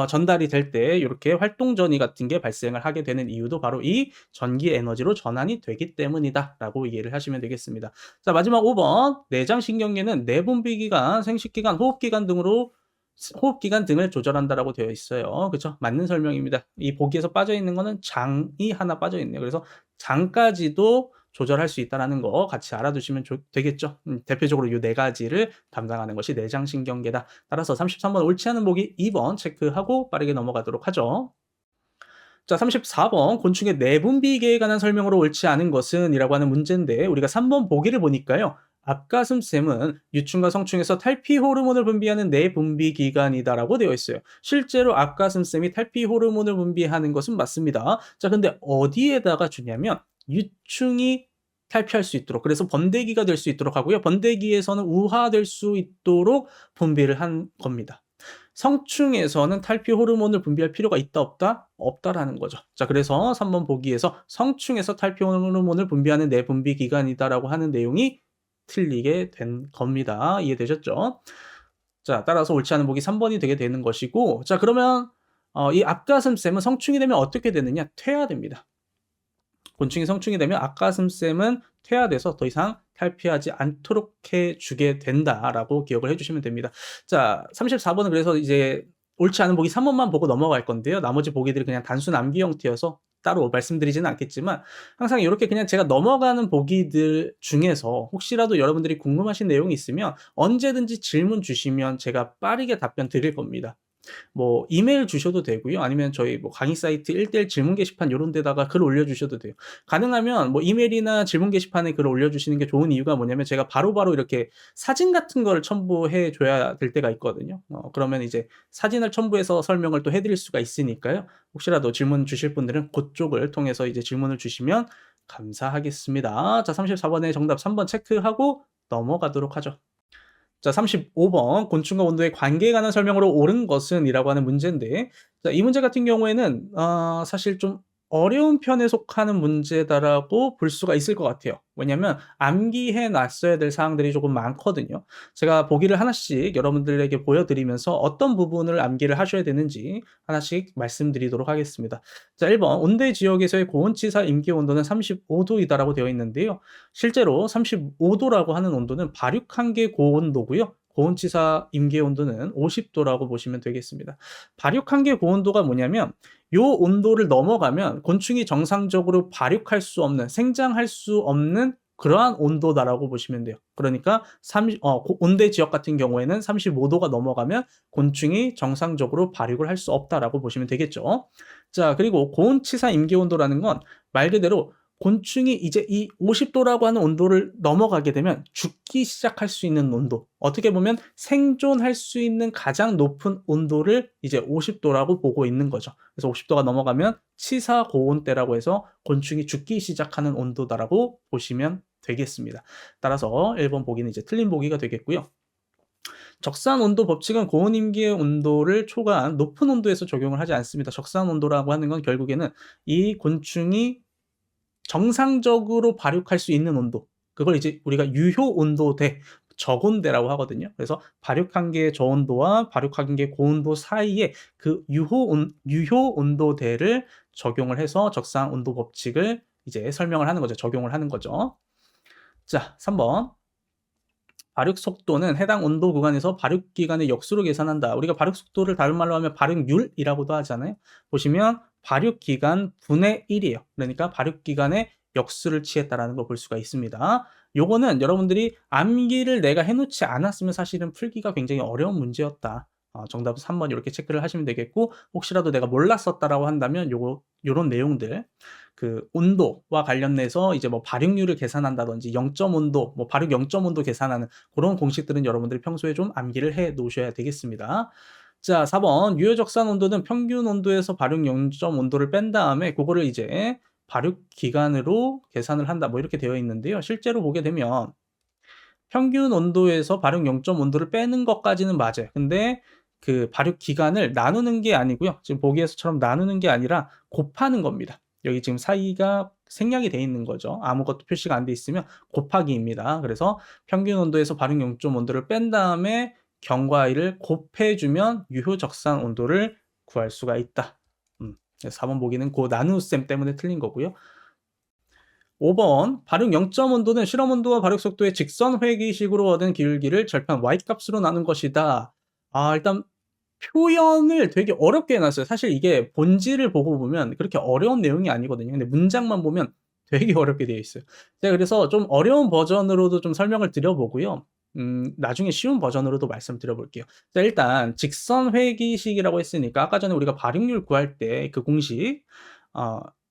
A: 전달이 될 때 이렇게 활동 전이 같은 게 발생을 하게 되는 이유도 바로 이 전기 에너지로 전환이 되기 때문이다라고 이해를 하시면 되겠습니다. 자, 마지막 5번. 내장 신경계는 내분비 기관, 생식 기관, 호흡 기관 등을 조절한다라고 되어 있어요. 그렇죠? 맞는 설명입니다. 이 보기에서 빠져 있는 거는 장이 하나 빠져 있네요. 그래서 장까지도 조절할 수 있다는 거 같이 알아두시면 되겠죠. 대표적으로 이 네 가지를 담당하는 것이 내장신경계다. 따라서 33번 옳지 않은 보기 2번 체크하고 빠르게 넘어가도록 하죠. 자, 34번 곤충의 내분비계에 관한 설명으로 옳지 않은 것은 이라고 하는 문제인데 우리가 3번 보기를 보니까요. 앞가슴샘은 유충과 성충에서 탈피 호르몬을 분비하는 내분비 기관이다라고 되어 있어요. 실제로 앞가슴샘이 탈피 호르몬을 분비하는 것은 맞습니다. 자, 근데 어디에다가 주냐면 유충이 탈피할 수 있도록 그래서 번데기가 될 수 있도록 하고요. 번데기에서는 우화될 수 있도록 분비를 한 겁니다. 성충에서는 탈피 호르몬을 분비할 필요가 있다 없다? 없다라는 거죠. 자, 그래서 3번 보기에서 성충에서 탈피 호르몬을 분비하는 내분비 기관이다라고 하는 내용이 틀리게 된 겁니다. 이해되셨죠? 자, 따라서 옳지 않은 보기 3번이 되게 되는 것이고 자, 그러면 이 앞가슴샘은 성충이 되면 어떻게 되느냐? 퇴화됩니다. 곤충이 성충이 되면 앞가슴샘은 퇴화돼서 더 이상 탈피하지 않도록 해주게 된다라고 기억을 해주시면 됩니다. 자, 34번은 그래서 이제 옳지 않은 보기 3번만 보고 넘어갈 건데요. 나머지 보기들이 그냥 단순 암기 형태여서 따로 말씀드리지는 않겠지만 항상 이렇게 그냥 제가 넘어가는 보기들 중에서 혹시라도 여러분들이 궁금하신 내용이 있으면 언제든지 질문 주시면 제가 빠르게 답변 드릴 겁니다. 뭐 이메일 주셔도 되고요. 아니면 저희 뭐 강의 사이트 1:1 질문 게시판 요런 데다가 글 올려주셔도 돼요. 가능하면 뭐 이메일이나 질문 게시판에 글을 올려주시는 게 좋은 이유가 뭐냐면 제가 바로바로 이렇게 사진 같은 걸 첨부해 줘야 될 때가 있거든요. 그러면 이제 사진을 첨부해서 설명을 또 해드릴 수가 있으니까요. 혹시라도 질문 주실 분들은 그쪽을 통해서 이제 질문을 주시면 감사하겠습니다. 자, 34번의 정답 3번 체크하고 넘어가도록 하죠. 자, 35번 곤충과 온도의 관계에 관한 설명으로 옳은 것은 이라고 하는 문제인데 자, 이 문제 같은 경우에는 사실 좀 어려운 편에 속하는 문제다라고 볼 수가 있을 것 같아요. 왜냐면 암기해 놨어야 될 사항들이 조금 많거든요. 제가 보기를 하나씩 여러분들에게 보여드리면서 어떤 부분을 암기를 하셔야 되는지 하나씩 말씀드리도록 하겠습니다. 자, 1번 온대 지역에서의 고온치사 임기 온도는 35도이다라고 되어 있는데요. 실제로 35도라고 하는 온도는 발육한계 고온도고요. 고온치사 임계 온도는 50도라고 보시면 되겠습니다. 발육한계 고온도가 뭐냐면 요 온도를 넘어가면 곤충이 정상적으로 발육할 수 없는, 생장할 수 없는 그러한 온도다라고 보시면 돼요. 그러니까 온대 지역 같은 경우에는 35도가 넘어가면 곤충이 정상적으로 발육을 할 수 없다라고 보시면 되겠죠. 자, 그리고 고온치사 임계 온도라는 건 말 그대로 곤충이 이제 이 50도라고 하는 온도를 넘어가게 되면 죽기 시작할 수 있는 온도. 어떻게 보면 생존할 수 있는 가장 높은 온도를 이제 50도라고 보고 있는 거죠. 그래서 50도가 넘어가면 치사 고온대라고 해서 곤충이 죽기 시작하는 온도다라고 보시면 되겠습니다. 따라서 1번 보기는 이제 틀린 보기가 되겠고요. 적산 온도 법칙은 고온 임기의 온도를 초과한 높은 온도에서 적용을 하지 않습니다. 적산 온도라고 하는 건 결국에는 이 곤충이 정상적으로 발육할 수 있는 온도, 그걸 이제 우리가 유효 온도대, 저온대라고 하거든요. 그래서 발육한계 저온도와 발육한계 고온도 사이에 그 유효 온도대를 적용을 해서 적상 온도 법칙을 이제 설명을 하는 거죠. 적용을 하는 거죠. 자, 3번. 발육 속도는 해당 온도 구간에서 발육 기간의 역수로 계산한다. 우리가 발육 속도를 다른 말로 하면 발육률이라고도 하잖아요. 보시면 발육 기간 분의 1이에요. 그러니까 발육 기간의 역수를 취했다라는 걸 볼 수가 있습니다. 요거는 여러분들이 암기를 내가 해놓지 않았으면 사실은 풀기가 굉장히 어려운 문제였다. 정답은 3번 이렇게 체크를 하시면 되겠고, 혹시라도 내가 몰랐었다라고 한다면 요런 내용들, 그 온도와 관련해서 이제 뭐 발육률을 계산한다든지 0.온도, 뭐 발육 0.온도 계산하는 그런 공식들은 여러분들이 평소에 좀 암기를 해 놓으셔야 되겠습니다. 자, 4번. 유효적산 온도는 평균 온도에서 발육 0.온도를 뺀 다음에 그거를 이제 발육 기간으로 계산을 한다. 뭐 이렇게 되어 있는데요. 실제로 보게 되면 평균 온도에서 발육 0.온도를 빼는 것까지는 맞아요. 근데 그 발육 기간을 나누는 게 아니고요. 지금 보기에서처럼 나누는 게 아니라 곱하는 겁니다. 여기 지금 사이가 생략이 돼 있는 거죠. 아무것도 표시가 안 돼 있으면 곱하기입니다. 그래서 평균 온도에서 발육 0.온도를 뺀 다음에 경과 이를 곱해주면 유효적산 온도를 구할 수가 있다. 4번 보기는 그 나누셈 때문에 틀린 거고요. 5번. 발육 0.온도는 실험 온도와 발육 속도의 직선 회귀식으로 얻은 기울기를 절편 y값으로 나눈 것이다. 일단 표현을 되게 어렵게 해놨어요. 사실 이게 본질을 보고 보면 그렇게 어려운 내용이 아니거든요. 근데 문장만 보면 되게 어렵게 되어 있어요. 제가 그래서 좀 어려운 버전으로도 좀 설명을 드려보고요. 나중에 쉬운 버전으로도 말씀드려볼게요. 자, 일단 직선 회귀식이라고 했으니까 아까 전에 우리가 발육률 구할 때 그 공식,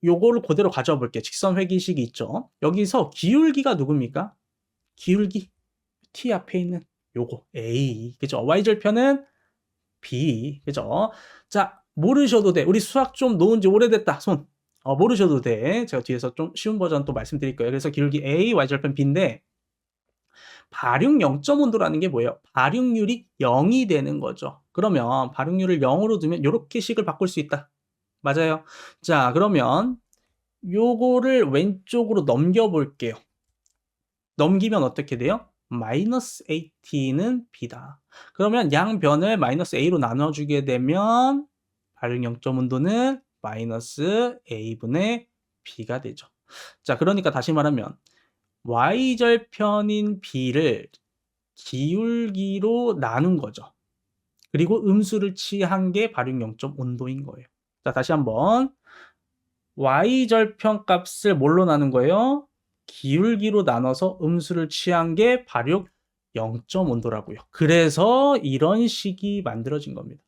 A: 요거를 그대로 가져와 볼게요. 직선 회귀식이 있죠. 여기서 기울기가 누굽니까? 기울기. T 앞에 있는 요거 A. 그죠? Y절편은 B. 그죠? 자, 모르셔도 돼. 우리 수학 좀 놓은 지 오래됐다. 손. 모르셔도 돼. 제가 뒤에서 좀 쉬운 버전 또 말씀드릴 거예요. 그래서 기울기 A, Y절편 B인데 발육 0.온도라는 게 뭐예요? 발육률이 0이 되는 거죠. 그러면 발육률을 0으로 두면 이렇게 식을 바꿀 수 있다. 맞아요. 자, 그러면 요거를 왼쪽으로 넘겨볼게요. 넘기면 어떻게 돼요? 마이너스 AT는 B다. 그러면 양변을 마이너스 A로 나눠주게 되면 발육 0.온도는 마이너스 A분의 B가 되죠. 자, 그러니까 다시 말하면 Y절편인 B를 기울기로 나눈 거죠. 그리고 음수를 취한 게 발육 0.온도인 거예요. 자, 다시 한번. Y절편 값을 뭘로 나눈 거예요? 기울기로 나눠서 음수를 취한 게 발육 0.온도라고요. 그래서 이런 식이 만들어진 겁니다.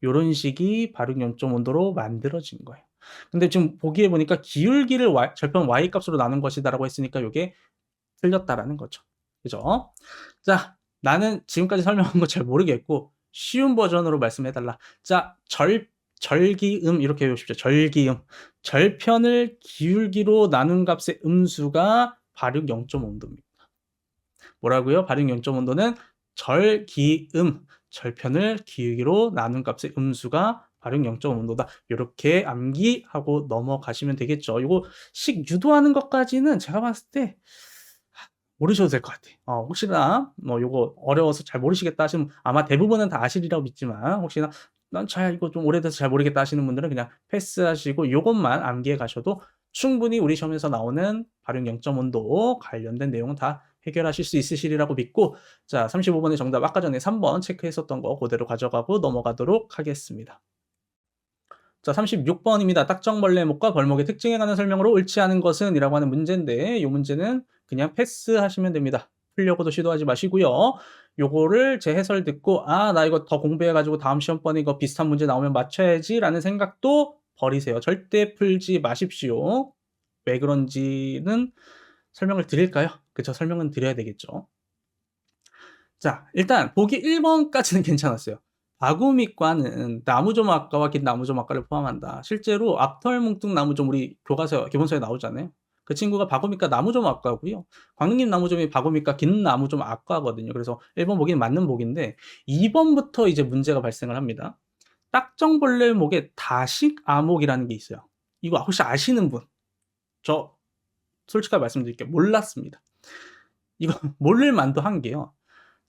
A: 이런 식이 발육 0.온도로 만들어진 거예요. 근데 지금 보기에 보니까 기울기를 절편 Y 값으로 나눈 것이다라고 했으니까 이게 틀렸다라는 거죠. 그죠? 자, 나는 지금까지 설명한 거 잘 모르겠고 쉬운 버전으로 말씀해달라. 자, 절기음 이렇게 해보십시오. 절기음. 절편을 기울기로 나눈 값의 음수가 발육 0.온도입니다. 뭐라고요? 발육 0.온도는 절기음. 절편을 기울기로 나눈 값의 음수가 발육 0.온도다. 이렇게 암기하고 넘어가시면 되겠죠. 이거 식 유도하는 것까지는 제가 봤을 때 모르셔도 될 것 같아요. 혹시나 뭐 요거 어려워서 잘 모르시겠다 하시면 아마 대부분은 다 아시리라고 믿지만 혹시나 난 이거 좀 오래돼서 잘 모르겠다 하시는 분들은 그냥 패스하시고 요것만 암기해 가셔도 충분히 우리 시험에서 나오는 발육 0.온도 관련된 내용은 다 해결하실 수 있으시리라고 믿고, 자, 35번의 정답 아까 전에 3번 체크했었던 거 그대로 가져가고 넘어가도록 하겠습니다. 자, 36번입니다. 딱정벌레 목과 벌목의 특징에 관한 설명으로 옳지 않은 것은 이라고 하는 문제인데 이 문제는 그냥 패스하시면 됩니다. 풀려고도 시도하지 마시고요. 요거를 제 해설 듣고 나 이거 더 공부해가지고 다음 시험번에 이거 비슷한 문제 나오면 맞춰야지 라는 생각도 버리세요. 절대 풀지 마십시오. 왜 그런지는 설명을 드릴까요? 그쵸, 설명은 드려야 되겠죠. 자, 일단 보기 1번까지는 괜찮았어요. 바구미과는 나무조막과와 긴 나무조막과를 포함한다. 실제로 앞털뭉뚱 나무좀 우리 교과서 기본서에 나오잖아요. 그 친구가 바구미과 나무조막과고요. 광릉림 나무좀이 바구미과 긴 나무조막과거든요. 그래서 1번 보기는 맞는 보기인데 2번부터 이제 문제가 발생을 합니다. 딱정벌레목에 다식암목이라는 게 있어요. 이거 혹시 아시는 분? 저 솔직하게 말씀드릴게요. 몰랐습니다. 이거 모를 만도 한 게요.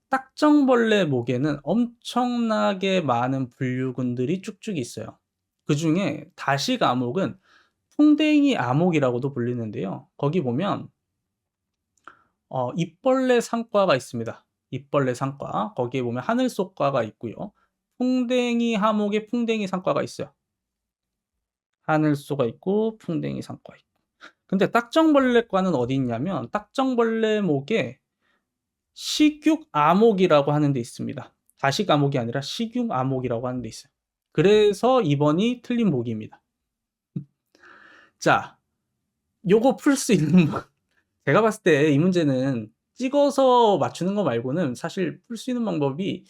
A: 딱정벌레 목에는 엄청나게 많은 분류군들이 쭉쭉 있어요. 그중에 다식 아목은 풍뎅이 아목이라고도 불리는데요. 거기 보면 잎벌레 상과가 있습니다. 잎벌레 상과. 거기에 보면 하늘속과가 있고요. 풍뎅이 하목에 풍뎅이 상과가 있어요. 하늘소가 있고 풍뎅이 상과 있고. 근데 딱정벌레과는 어디 있냐면 딱정벌레 목에 식육 아목이라고 하는 데 있습니다. 다식 아목이 아니라 식육 아목이라고 하는 데 있어요. 그래서 2번이 틀린 보기입니다. 자, 요거 풀 수 있는 제가 봤을 때 이 문제는 찍어서 맞추는 거 말고는 사실 풀 수 있는 방법이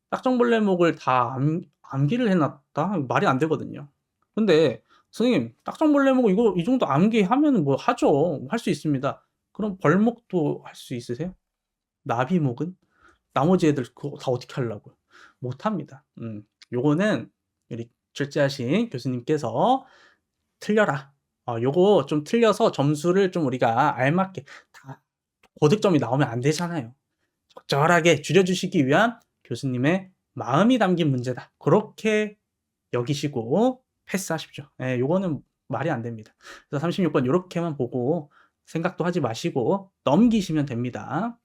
A: 딱정벌레 목을 다 암기를 해놨다? 말이 안 되거든요. 근데 선생님 딱정벌레 목 이거 이 정도 암기하면 뭐 하죠. 할 수 있습니다. 그럼 벌목도 할 수 있으세요? 나비목은? 나머지 애들 그거 다 어떻게 하려고요? 못합니다. 요거는 우리 출제하신 교수님께서 틀려라. 요거 좀 틀려서 점수를 좀 우리가 알맞게 다 고득점이 나오면 안 되잖아요. 적절하게 줄여주시기 위한 교수님의 마음이 담긴 문제다. 그렇게 여기시고 패스하십시오. 예, 요거는 말이 안 됩니다. 그래서 36번 요렇게만 보고 생각도 하지 마시고 넘기시면 됩니다.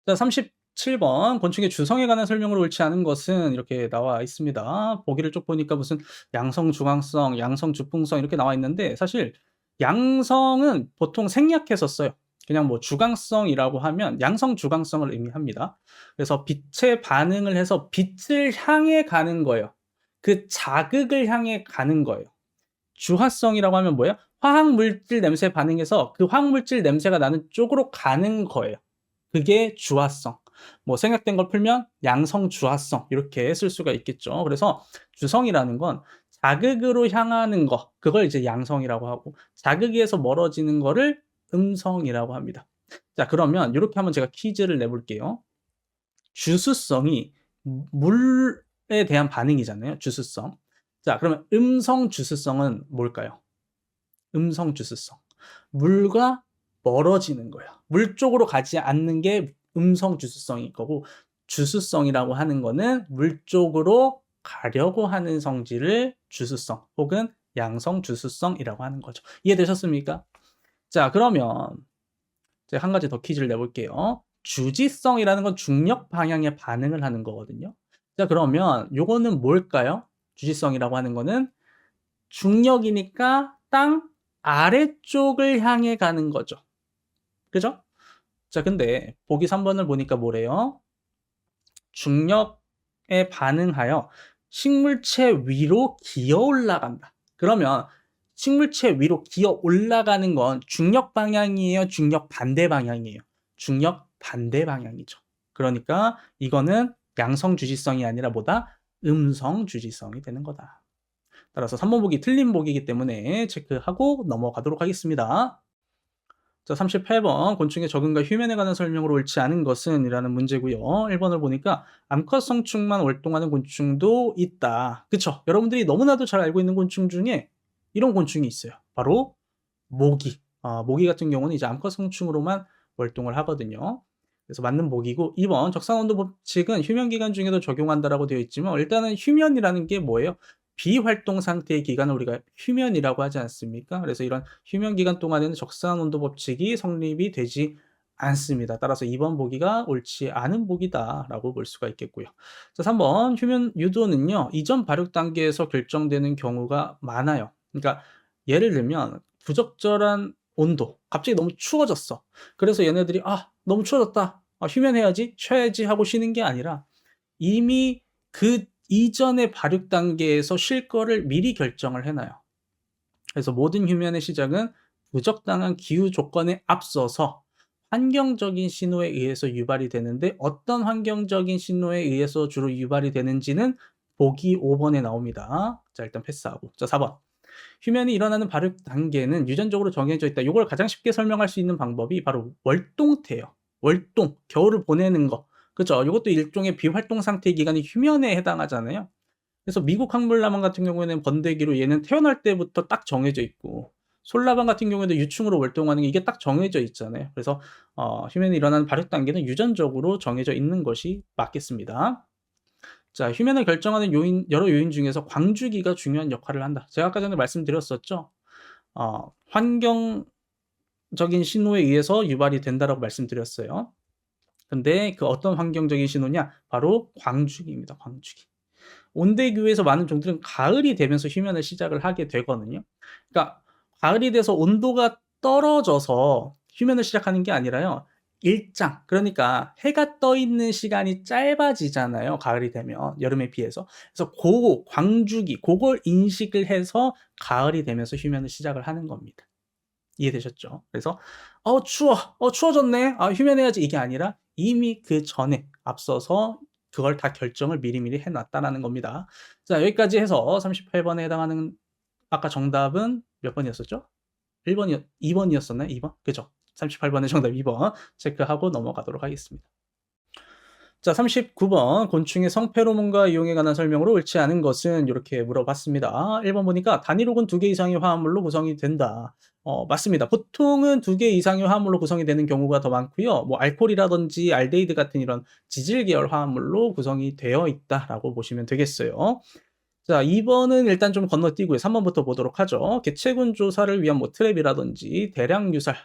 A: 자, 37번 곤충의 주성에 관한 설명으로 옳지 않은 것은 이렇게 나와 있습니다. 보기를 쭉 보니까 무슨 양성 주강성, 양성 주풍성 이렇게 나와 있는데 사실 양성은 보통 생략해서 써요. 그냥 뭐 주강성이라고 하면 양성 주강성을 의미합니다. 그래서 빛에 반응을 해서 빛을 향해 가는 거예요. 그 자극을 향해 가는 거예요. 주화성이라고 하면 뭐예요? 화학물질 냄새에 반응해서 그 화학물질 냄새가 나는 쪽으로 가는 거예요. 그게 주화성. 뭐 생략된 걸 풀면 양성 주화성 이렇게 쓸 수가 있겠죠. 그래서 주성이라는 건 자극으로 향하는 거, 그걸 이제 양성이라고 하고 자극에서 멀어지는 거를 음성이라고 합니다. 자, 그러면 이렇게 한번 제가 퀴즈를 내볼게요. 주수성이 물에 대한 반응이잖아요. 주수성. 자, 그러면 음성 주수성은 뭘까요? 음성 주수성. 물과 멀어지는 거예요. 물 쪽으로 가지 않는 게 음성 주수성일 거고 주수성이라고 하는 거는 물 쪽으로 가려고 하는 성질을 주수성 혹은 양성 주수성이라고 하는 거죠. 이해되셨습니까? 자, 그러면 제가 한 가지 더 퀴즈를 내볼게요. 주지성이라는 건 중력 방향에 반응을 하는 거거든요. 자, 그러면 요거는 뭘까요? 주지성이라고 하는 거는 중력이니까 땅 아래쪽을 향해 가는 거죠. 그죠? 자, 근데 보기 3번을 보니까 뭐래요? 중력에 반응하여 식물체 위로 기어 올라간다. 그러면 식물체 위로 기어 올라가는 건 중력 방향이에요? 중력 반대 방향이에요? 중력 반대 방향이죠. 그러니까 이거는 양성 주지성이 아니라 뭐다? 음성 주지성이 되는 거다. 따라서 3번 보기 틀린 보기이기 때문에 체크하고 넘어가도록 하겠습니다. 자, 38번 곤충의 적응과 휴면에 관한 설명으로 옳지 않은 것은 이라는 문제고요. 1번을 보니까 암컷성충만 월동하는 곤충도 있다. 그쵸? 여러분들이 너무나도 잘 알고 있는 곤충 중에 이런 곤충이 있어요. 바로 모기. 모기 같은 경우는 이제 암컷성충으로만 월동을 하거든요. 그래서 맞는 보기고 2번 적산온도 법칙은 휴면기간 중에도 적용한다라고 되어 있지만 일단은 휴면이라는 게 뭐예요? 비활동 상태의 기간을 우리가 휴면이라고 하지 않습니까? 그래서 이런 휴면 기간 동안에는 적산온도 법칙이 성립이 되지 않습니다. 따라서 2번 보기가 옳지 않은 보기다라고 볼 수가 있겠고요. 자, 3번 휴면 유도는요. 이전 발육 단계에서 결정되는 경우가 많아요. 그러니까 예를 들면 부적절한 온도, 갑자기 너무 추워졌어. 그래서 얘네들이 너무 추워졌다. 휴면해야지, 쉬어야지 하고 쉬는 게 아니라 이미 그 이전의 발육 단계에서 쉴 거를 미리 결정을 해놔요. 그래서 모든 휴면의 시작은 부적당한 기후 조건에 앞서서 환경적인 신호에 의해서 유발이 되는데 어떤 환경적인 신호에 의해서 주로 유발이 되는지는 보기 5번에 나옵니다. 자, 일단 패스하고. 자, 4번. 휴면이 일어나는 발육 단계는 유전적으로 정해져 있다. 이걸 가장 쉽게 설명할 수 있는 방법이 바로 월동태예요. 월동, 겨울을 보내는 거. 그죠? 이것도 일종의 비활동 상태의 기간이 휴면에 해당하잖아요. 그래서 미국 항물라만 같은 경우에는 번데기로 얘는 태어날 때부터 딱 정해져 있고 솔라반 같은 경우에도 유충으로 월동하는 게 이게 딱 정해져 있잖아요. 그래서 휴면에 일어나는 발육 단계는 유전적으로 정해져 있는 것이 맞겠습니다. 자, 휴면을 결정하는 요인, 여러 요인 중에서 광주기가 중요한 역할을 한다. 제가 아까 전에 말씀드렸었죠. 환경적인 신호에 의해서 유발이 된다라고 말씀드렸어요. 근데 그 어떤 환경적인 신호냐? 바로 광주기입니다. 광주기. 온대교에서 많은 종들은 가을이 되면서 휴면을 시작을 하게 되거든요. 그러니까 가을이 돼서 온도가 떨어져서 휴면을 시작하는 게 아니라요. 일장, 그러니까 해가 떠 있는 시간이 짧아지잖아요. 가을이 되면 여름에 비해서. 그래서 그 광주기, 그걸 인식을 해서 가을이 되면서 휴면을 시작을 하는 겁니다. 이해되셨죠? 그래서 추워, 추워졌네. 휴면해야지, 이게 아니라 이미 그 전에 앞서서 그걸 다 결정을 미리미리 해놨다라는 겁니다. 자, 여기까지 해서 38번에 해당하는 아까 정답은 몇 번이었었죠? 2번이었었나요? 2번? 그죠? 38번의 정답 2번 체크하고 넘어가도록 하겠습니다. 자, 39번 곤충의 성페로몬과 이용에 관한 설명으로 옳지 않은 것은 이렇게 물어봤습니다. 1번 보니까 단일옥은 2개 이상의 화합물로 구성이 된다. 맞습니다. 보통은 2개 이상의 화합물로 구성이 되는 경우가 더 많고요. 뭐 알코올이라든지 알데히드 같은 이런 지질 계열 화합물로 구성이 되어 있다라고 보시면 되겠어요. 자, 2번은 일단 좀 건너뛰고요. 3번부터 보도록 하죠. 개체군 조사를 위한 뭐 트랩이라든지 대량 유살,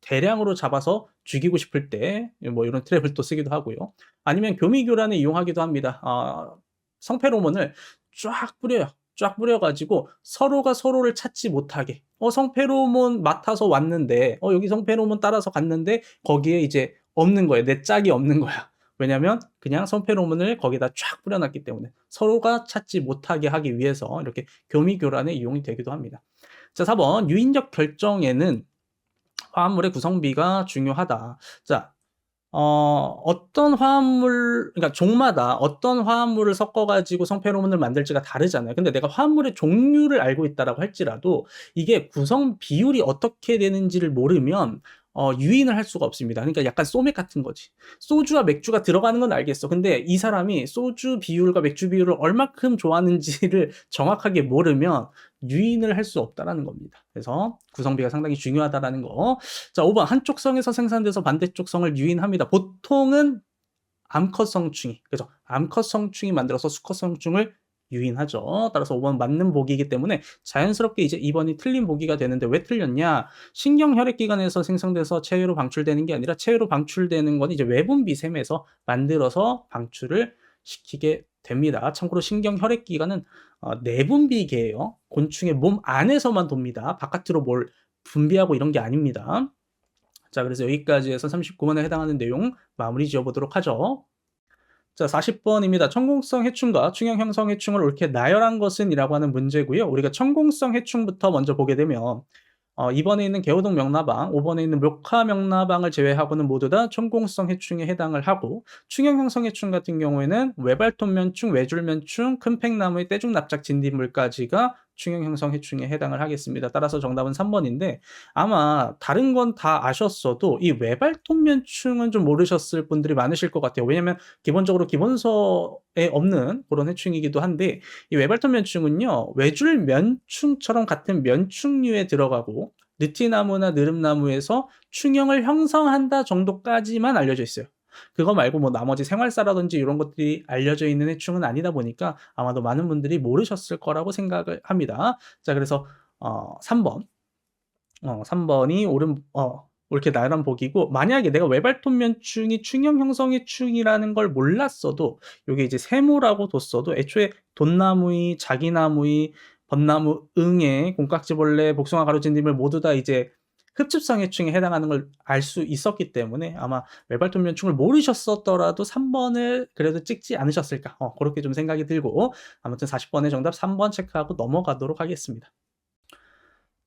A: 대량으로 잡아서 죽이고 싶을 때 뭐 이런 트랩을 또 쓰기도 하고요. 아니면 교미교란에 이용하기도 합니다. 성페로몬을 쫙 뿌려요. 쫙 뿌려가지고 서로가 서로를 찾지 못하게. 성페로몬 맡아서 왔는데, 여기 성페로몬 따라서 갔는데 거기에 이제 없는 거예요. 내 짝이 없는 거야. 왜냐면 그냥 성페로몬을 거기다 쫙 뿌려놨기 때문에 서로가 찾지 못하게 하기 위해서 이렇게 교미교란에 이용이 되기도 합니다. 자, 4번 유인력 결정에는 화합물의 구성비가 중요하다. 자, 어떤 화합물, 그러니까 종마다 어떤 화합물을 섞어가지고 성페로몬을 만들지가 다르잖아요. 근데 내가 화합물의 종류를 알고 있다라고 할지라도 이게 구성 비율이 어떻게 되는지를 모르면 유인을 할 수가 없습니다. 그러니까 약간 소맥 같은 거지. 소주와 맥주가 들어가는 건 알겠어. 근데 이 사람이 소주 비율과 맥주 비율을 얼마큼 좋아하는지를 정확하게 모르면 유인을 할 수 없다라는 겁니다. 그래서 구성비가 상당히 중요하다라는 거. 자, 5번 한쪽 성에서 생산돼서 반대쪽 성을 유인합니다. 보통은 암컷 성충이, 그죠? 암컷 성충이 만들어서 수컷 성충을 유인하죠. 따라서 5번 맞는 보기이기 때문에 자연스럽게 이제 2번이 틀린 보기가 되는데 왜 틀렸냐? 신경혈액기관에서 생성돼서 체외로 방출되는 게 아니라 체외로 방출되는 건 이제 외분비샘에서 만들어서 방출을 시키게 됩니다. 참고로 신경혈액기관은 내분비계예요. 곤충의 몸 안에서만 돕니다. 바깥으로 뭘 분비하고 이런 게 아닙니다. 자, 그래서 여기까지 해서 39번에 해당하는 내용 마무리 지어보도록 하죠. 자, 40번입니다. 천공성 해충과 충형 형성 해충을 옳게 나열한 것은 이라고 하는 문제고요. 우리가 천공성 해충부터 먼저 보게 되면 2번에 있는 개호동 명나방, 5번에 있는 묘카 명나방을 제외하고는 모두 다 천공성 해충에 해당을 하고 충형 형성 해충 같은 경우에는 외발톱면충, 외줄면충, 큰팽나무의 떼죽납작 진딧물까지가 충형 형성 해충에 해당을 하겠습니다. 따라서 정답은 3번인데 아마 다른 건 다 아셨어도 이 외발톱면충은 좀 모르셨을 분들이 많으실 것 같아요. 왜냐면 기본적으로 기본서에 없는 그런 해충이기도 한데 이 외발톱면충은요. 외줄면충처럼 같은 면충류에 들어가고 느티나무나 느릅나무에서 충형을 형성한다 정도까지만 알려져 있어요. 그거 말고 뭐 나머지 생활사라든지 이런 것들이 알려져 있는 해충은 아니다 보니까 아마도 많은 분들이 모르셨을 거라고 생각을 합니다. 자, 그래서 3번. 3번이 옳게 나열한 보기고 만약에 내가 외발톱면충이 충형 형성해충이라는 걸 몰랐어도 요게 이제 세모라고 뒀어도 애초에 돈나무이, 자기나무이, 벚나무, 응애, 곰깍지벌레, 복숭아 가루진딧물 모두 다 이제 흡집성 해충에 해당하는 걸 알 수 있었기 때문에 아마 외발톱면충을 모르셨었더라도 3번을 그래도 찍지 않으셨을까 그렇게 좀 생각이 들고 아무튼 40번의 정답 3번 체크하고 넘어가도록 하겠습니다.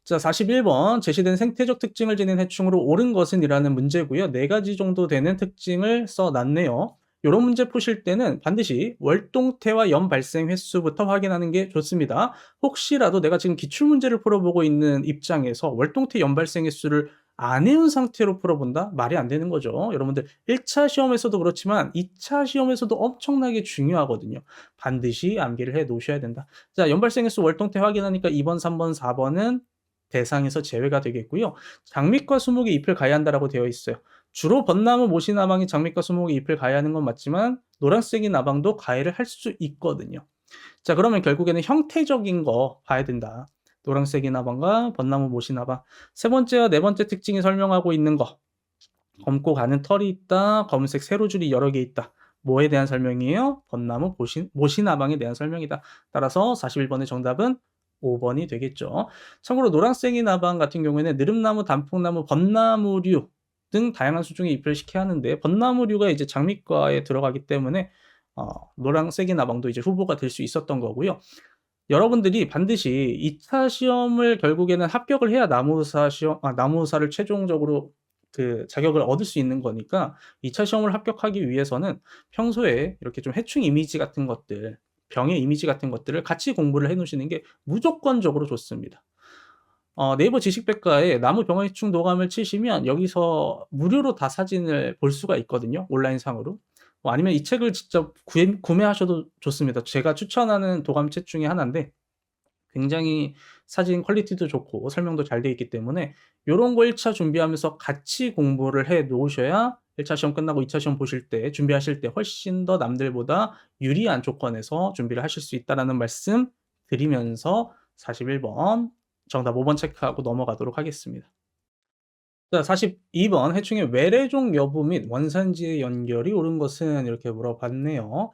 A: 자, 41번 제시된 생태적 특징을 지닌 해충으로 옳은 것은 이라는 문제고요. 4가지 정도 되는 특징을 써놨네요. 이런 문제 푸실 때는 반드시 월동태와 연 발생 횟수부터 확인하는 게 좋습니다. 혹시라도 내가 지금 기출문제를 풀어보고 있는 입장에서 월동태 연 발생 횟수를 안 해온 상태로 풀어본다? 말이 안 되는 거죠. 여러분들 1차 시험에서도 그렇지만 2차 시험에서도 엄청나게 중요하거든요. 반드시 암기를 해 놓으셔야 된다. 자, 연 발생 횟수 월동태 확인하니까 2번, 3번, 4번은 대상에서 제외가 되겠고요. 장미과 수목이 잎을 가해한다라고 되어 있어요. 주로 벚나무, 모시나방이 장미과 수목이 잎을 가해하는 건 맞지만 노란색이 나방도 가해를 할 수 있거든요. 자, 그러면 결국에는 형태적인 거 봐야 된다. 노란색이 나방과 벚나무, 모시나방. 세 번째와 네 번째 특징이 설명하고 있는 거. 검고 가는 털이 있다. 검은색 세로줄이 여러 개 있다. 뭐에 대한 설명이에요? 벚나무, 모시나방에 대한 설명이다. 따라서 41번의 정답은 5번이 되겠죠. 참고로 노란색이 나방 같은 경우에는 느릅나무, 단풍나무, 벚나무류 등 다양한 수종의 잎을 식해 하는데 벚나무류가 이제 장미과에 들어가기 때문에 노란색이 나방도 이제 후보가 될 수 있었던 거고요. 여러분들이 반드시 2차 시험을 결국에는 합격을 해야 나무사를 최종적으로 그 자격을 얻을 수 있는 거니까 2차 시험을 합격하기 위해서는 평소에 이렇게 좀 해충 이미지 같은 것들, 병의 이미지 같은 것들을 같이 공부를 해 놓으시는 게 무조건적으로 좋습니다. 네이버 지식백과에 나무 병 해충 도감을 치시면 여기서 무료로 다 사진을 볼 수가 있거든요. 온라인상으로. 아니면 이 책을 직접 구매하셔도 좋습니다. 제가 추천하는 도감책 중에 하나인데 굉장히 사진 퀄리티도 좋고 설명도 잘 되어 있기 때문에 요런 거 1차 준비하면서 같이 공부를 해 놓으셔야 1차 시험 끝나고 2차 시험 보실 때 준비하실 때 훨씬 더 남들보다 유리한 조건에서 준비를 하실 수 있다라는 말씀 드리면서 41번 정답 5번 체크하고 넘어가도록 하겠습니다. 자, 42번 해충의 외래종 여부 및 원산지의 연결이 옳은 것은 이렇게 물어봤네요.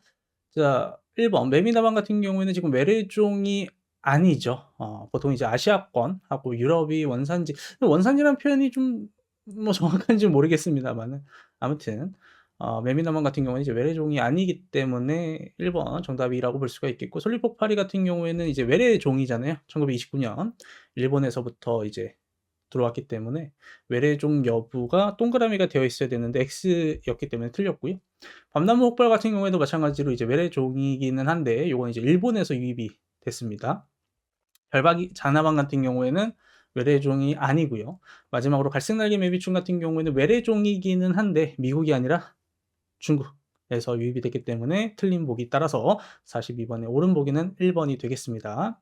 A: 자, 1번 매미나방 같은 경우에는 지금 외래종이 아니죠. 보통 이제 아시아권하고 유럽이 원산지, 원산지라는 표현이 좀 뭐 정확한지 모르겠습니다만은 아무튼 매미나방 같은 경우는 이제 외래종이 아니기 때문에 1번 정답이라고 볼 수가 있겠고 솔리폭파리 같은 경우에는 이제 외래종이잖아요. 1929년 일본에서부터 이제 들어왔기 때문에 외래종 여부가 동그라미가 되어 있어야 되는데 X였기 때문에 틀렸고요. 밤나무 혹발 같은 경우에도 마찬가지로 이제 외래종이기는 한데 요건 이제 일본에서 유입이 됐습니다. 별박이 자나방 같은 경우에는 외래종이 아니고요. 마지막으로 갈색날개 매비충 같은 경우에는 외래종이기는 한데 미국이 아니라 중국에서 유입이 됐기 때문에 틀린 보기 따라서 42번의 옳은 보기는 1번이 되겠습니다.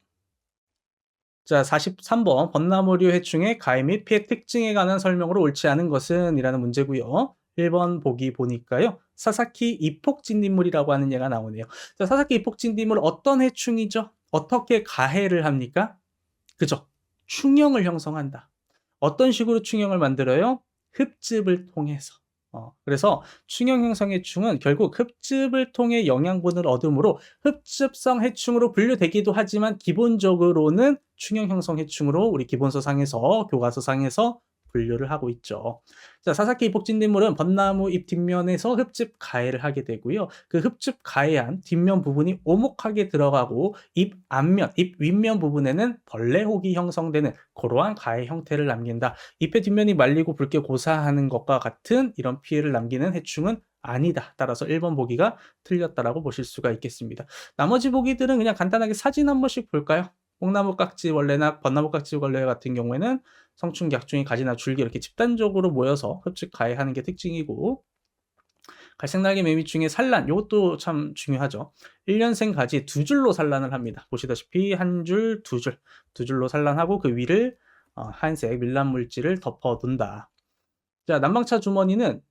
A: 자, 43번 벚나무류 해충의 가해 및 피해 특징에 관한 설명으로 옳지 않은 것은 이라는 문제고요. 1번 보기 보니까요. 사사키 이폭진딧물이라고 하는 얘가 나오네요. 자, 사사키 이폭진딧물 어떤 해충이죠? 어떻게 가해를 합니까? 그죠? 충형을 형성한다. 어떤 식으로 충형을 만들어요? 흡집을 통해서. 그래서 충형 형성 해충은 결국 흡집을 통해 영양분을 얻으므로 흡집성 해충으로 분류되기도 하지만 기본적으로는 충형 형성 해충으로 우리 기본서상에서 교과서상에서 분류를 하고 있죠. 자, 사사키 이폭진딧물은 벚나무 잎 뒷면에서 흡집 가해를 하게 되고요. 그 흡집 가해한 뒷면 부분이 오목하게 들어가고 잎 앞면, 잎 윗면 부분에는 벌레 혹이 형성되는 그러한 가해 형태를 남긴다. 잎의 뒷면이 말리고 붉게 고사하는 것과 같은 이런 피해를 남기는 해충은 아니다. 따라서 1번 보기가 틀렸다라고 보실 수가 있겠습니다. 나머지 보기들은 그냥 간단하게 사진 한 번씩 볼까요? 뽕나무 깍지벌레나 벚나무 깍지벌레 같은 경우에는 성충기, 약충이, 가지나 줄기 이렇게 집단적으로 모여서 흡집 가해하는 게 특징이고 갈색날개 매미충의 산란 이것도 참 중요하죠. 1년생 가지 두 줄로 산란을 합니다. 보시다시피 한 줄, 두 줄로 산란하고 그 위를 하얀색 밀랍 물질을 덮어둔다. 자, 난방차 주머니는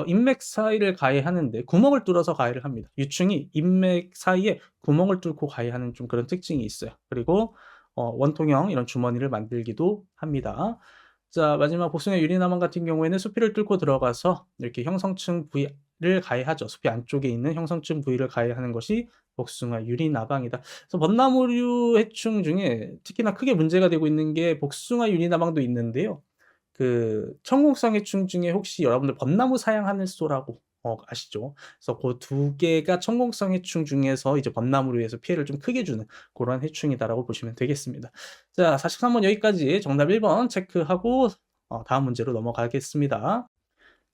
A: 인맥 사이를 가해하는데 구멍을 뚫어서 가해를 합니다. 유충이 인맥 사이에 구멍을 뚫고 가해하는 좀 그런 특징이 있어요. 그리고 원통형 이런 주머니를 만들기도 합니다. 자, 마지막 복숭아 유리나방 같은 경우에는 수피를 뚫고 들어가서 이렇게 형성층 부위를 가해하죠. 수피 안쪽에 있는 형성층 부위를 가해하는 것이 복숭아 유리나방이다. 그래서 벚나무류 해충 중에 특히나 크게 문제가 되고 있는 게 복숭아 유리나방도 있는데요. 그 천공성 해충 중에 혹시 여러분들 벚나무 사양하늘소라고 아시죠? 그래서 그 두 개가 천공성 해충 중에서 이제 벚나무로 해서 피해를 좀 크게 주는 그런 해충이다라고 보시면 되겠습니다. 자, 43번 여기까지 정답 1번 체크하고 다음 문제로 넘어가겠습니다.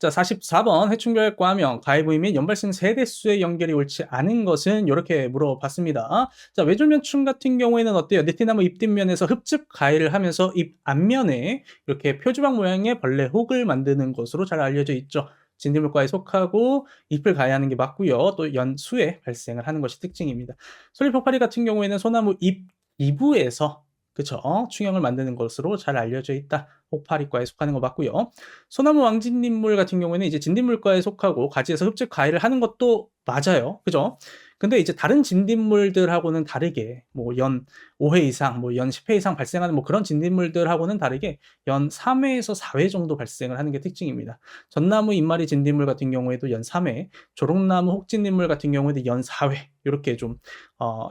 A: 자, 44번 해충별 과명, 가해 부위 및 연발생 세대수의 연결이 옳지 않은 것은 이렇게 물어봤습니다. 자, 외줄면충 같은 경우에는 어때요? 느티나무 잎 뒷면에서 흡집 가해를 하면서 잎 앞면에 이렇게 표주방 모양의 벌레 혹을 만드는 것으로 잘 알려져 있죠. 진딧물과에 속하고 잎을 가해하는 게 맞고요. 또 연수에 발생을 하는 것이 특징입니다. 솔잎폭파리 같은 경우에는 소나무 잎 기부에서 그쵸. 충형을 만드는 것으로 잘 알려져 있다. 혹파리과에 속하는 거 맞고요. 소나무 왕진딧물 같은 경우에는 이제 진딧물과에 속하고 가지에서 흡집 가해를 하는 것도 맞아요. 그죠? 근데 이제 다른 진딧물들하고는 다르게 뭐 연 5회 이상, 뭐 연 10회 이상 발생하는 뭐 그런 진딧물들하고는 다르게 연 3회에서 4회 정도 발생을 하는 게 특징입니다. 전나무 잎마리 진딧물 같은 경우에도 연 3회, 조롱나무 혹진딧물 같은 경우에도 연 4회 요렇게 좀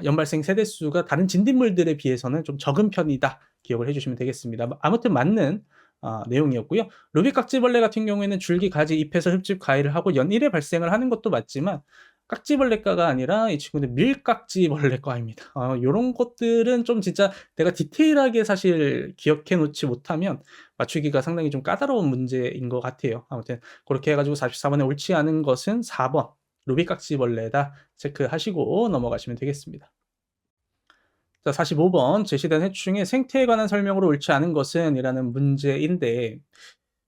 A: 연발생 세대수가 다른 진딧물들에 비해서는 좀 적은 편이다. 기억을 해 주시면 되겠습니다. 아무튼 맞는 내용이었고요. 루비깍지벌레 같은 경우에는 줄기, 가지, 잎에서 흡집 가해를 하고 연 1회 발생을 하는 것도 맞지만 깍지벌레과가 아니라 이 친구는 밀깍지벌레과입니다. 요런 것들은 좀 진짜 내가 디테일하게 사실 기억해 놓지 못하면 맞추기가 상당히 좀 까다로운 문제인 것 같아요. 아무튼 고렇게 해 가지고 44번에 옳지 않은 것은 4번 루비깍지벌레다 체크하시고 넘어가시면 되겠습니다. 자, 45번 제시된 해충의 생태에 관한 설명으로 옳지 않은 것은 이라는 문제인데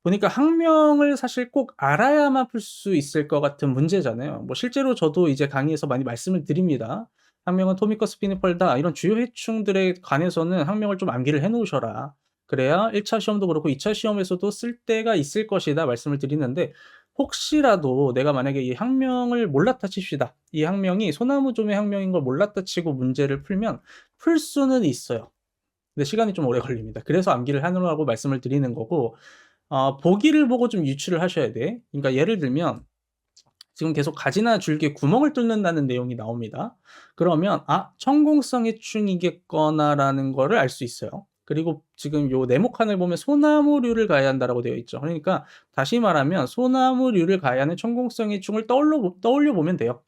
A: 보니까 학명을 사실 꼭 알아야만 풀 수 있을 것 같은 문제잖아요. 뭐 실제로 저도 이제 강의에서 많이 말씀을 드립니다. "학명은 토미커스 피니펄다. 이런 주요 해충들에 관해서는 학명을 좀 암기를 해 놓으셔라. 그래야 1차 시험도 그렇고 2차 시험에서도 쓸 때가 있을 것이다." 말씀을 드리는데 혹시라도 내가 만약에 이 학명을 몰랐다 칩시다. 이 학명이 소나무좀의 학명인 걸 몰랐다 치고 문제를 풀면 풀 수는 있어요. 근데 시간이 좀 오래 걸립니다. 그래서 암기를 해 놓으라고 말씀을 드리는 거고 보기를 보고 좀 유추를 하셔야 돼. 그러니까 예를 들면 지금 계속 가지나 줄기에 구멍을 뚫는다는 내용이 나옵니다. 그러면 '아 천공성 해충이겠거나.'라는 거를 알 수 있어요. 그리고 지금 요 네모칸을 보면 소나무류를 가해야 한다라고 되어 있죠. 그러니까 다시 말하면 소나무류를 가해하는 천공성 해충을 떠올려 보면 돼요.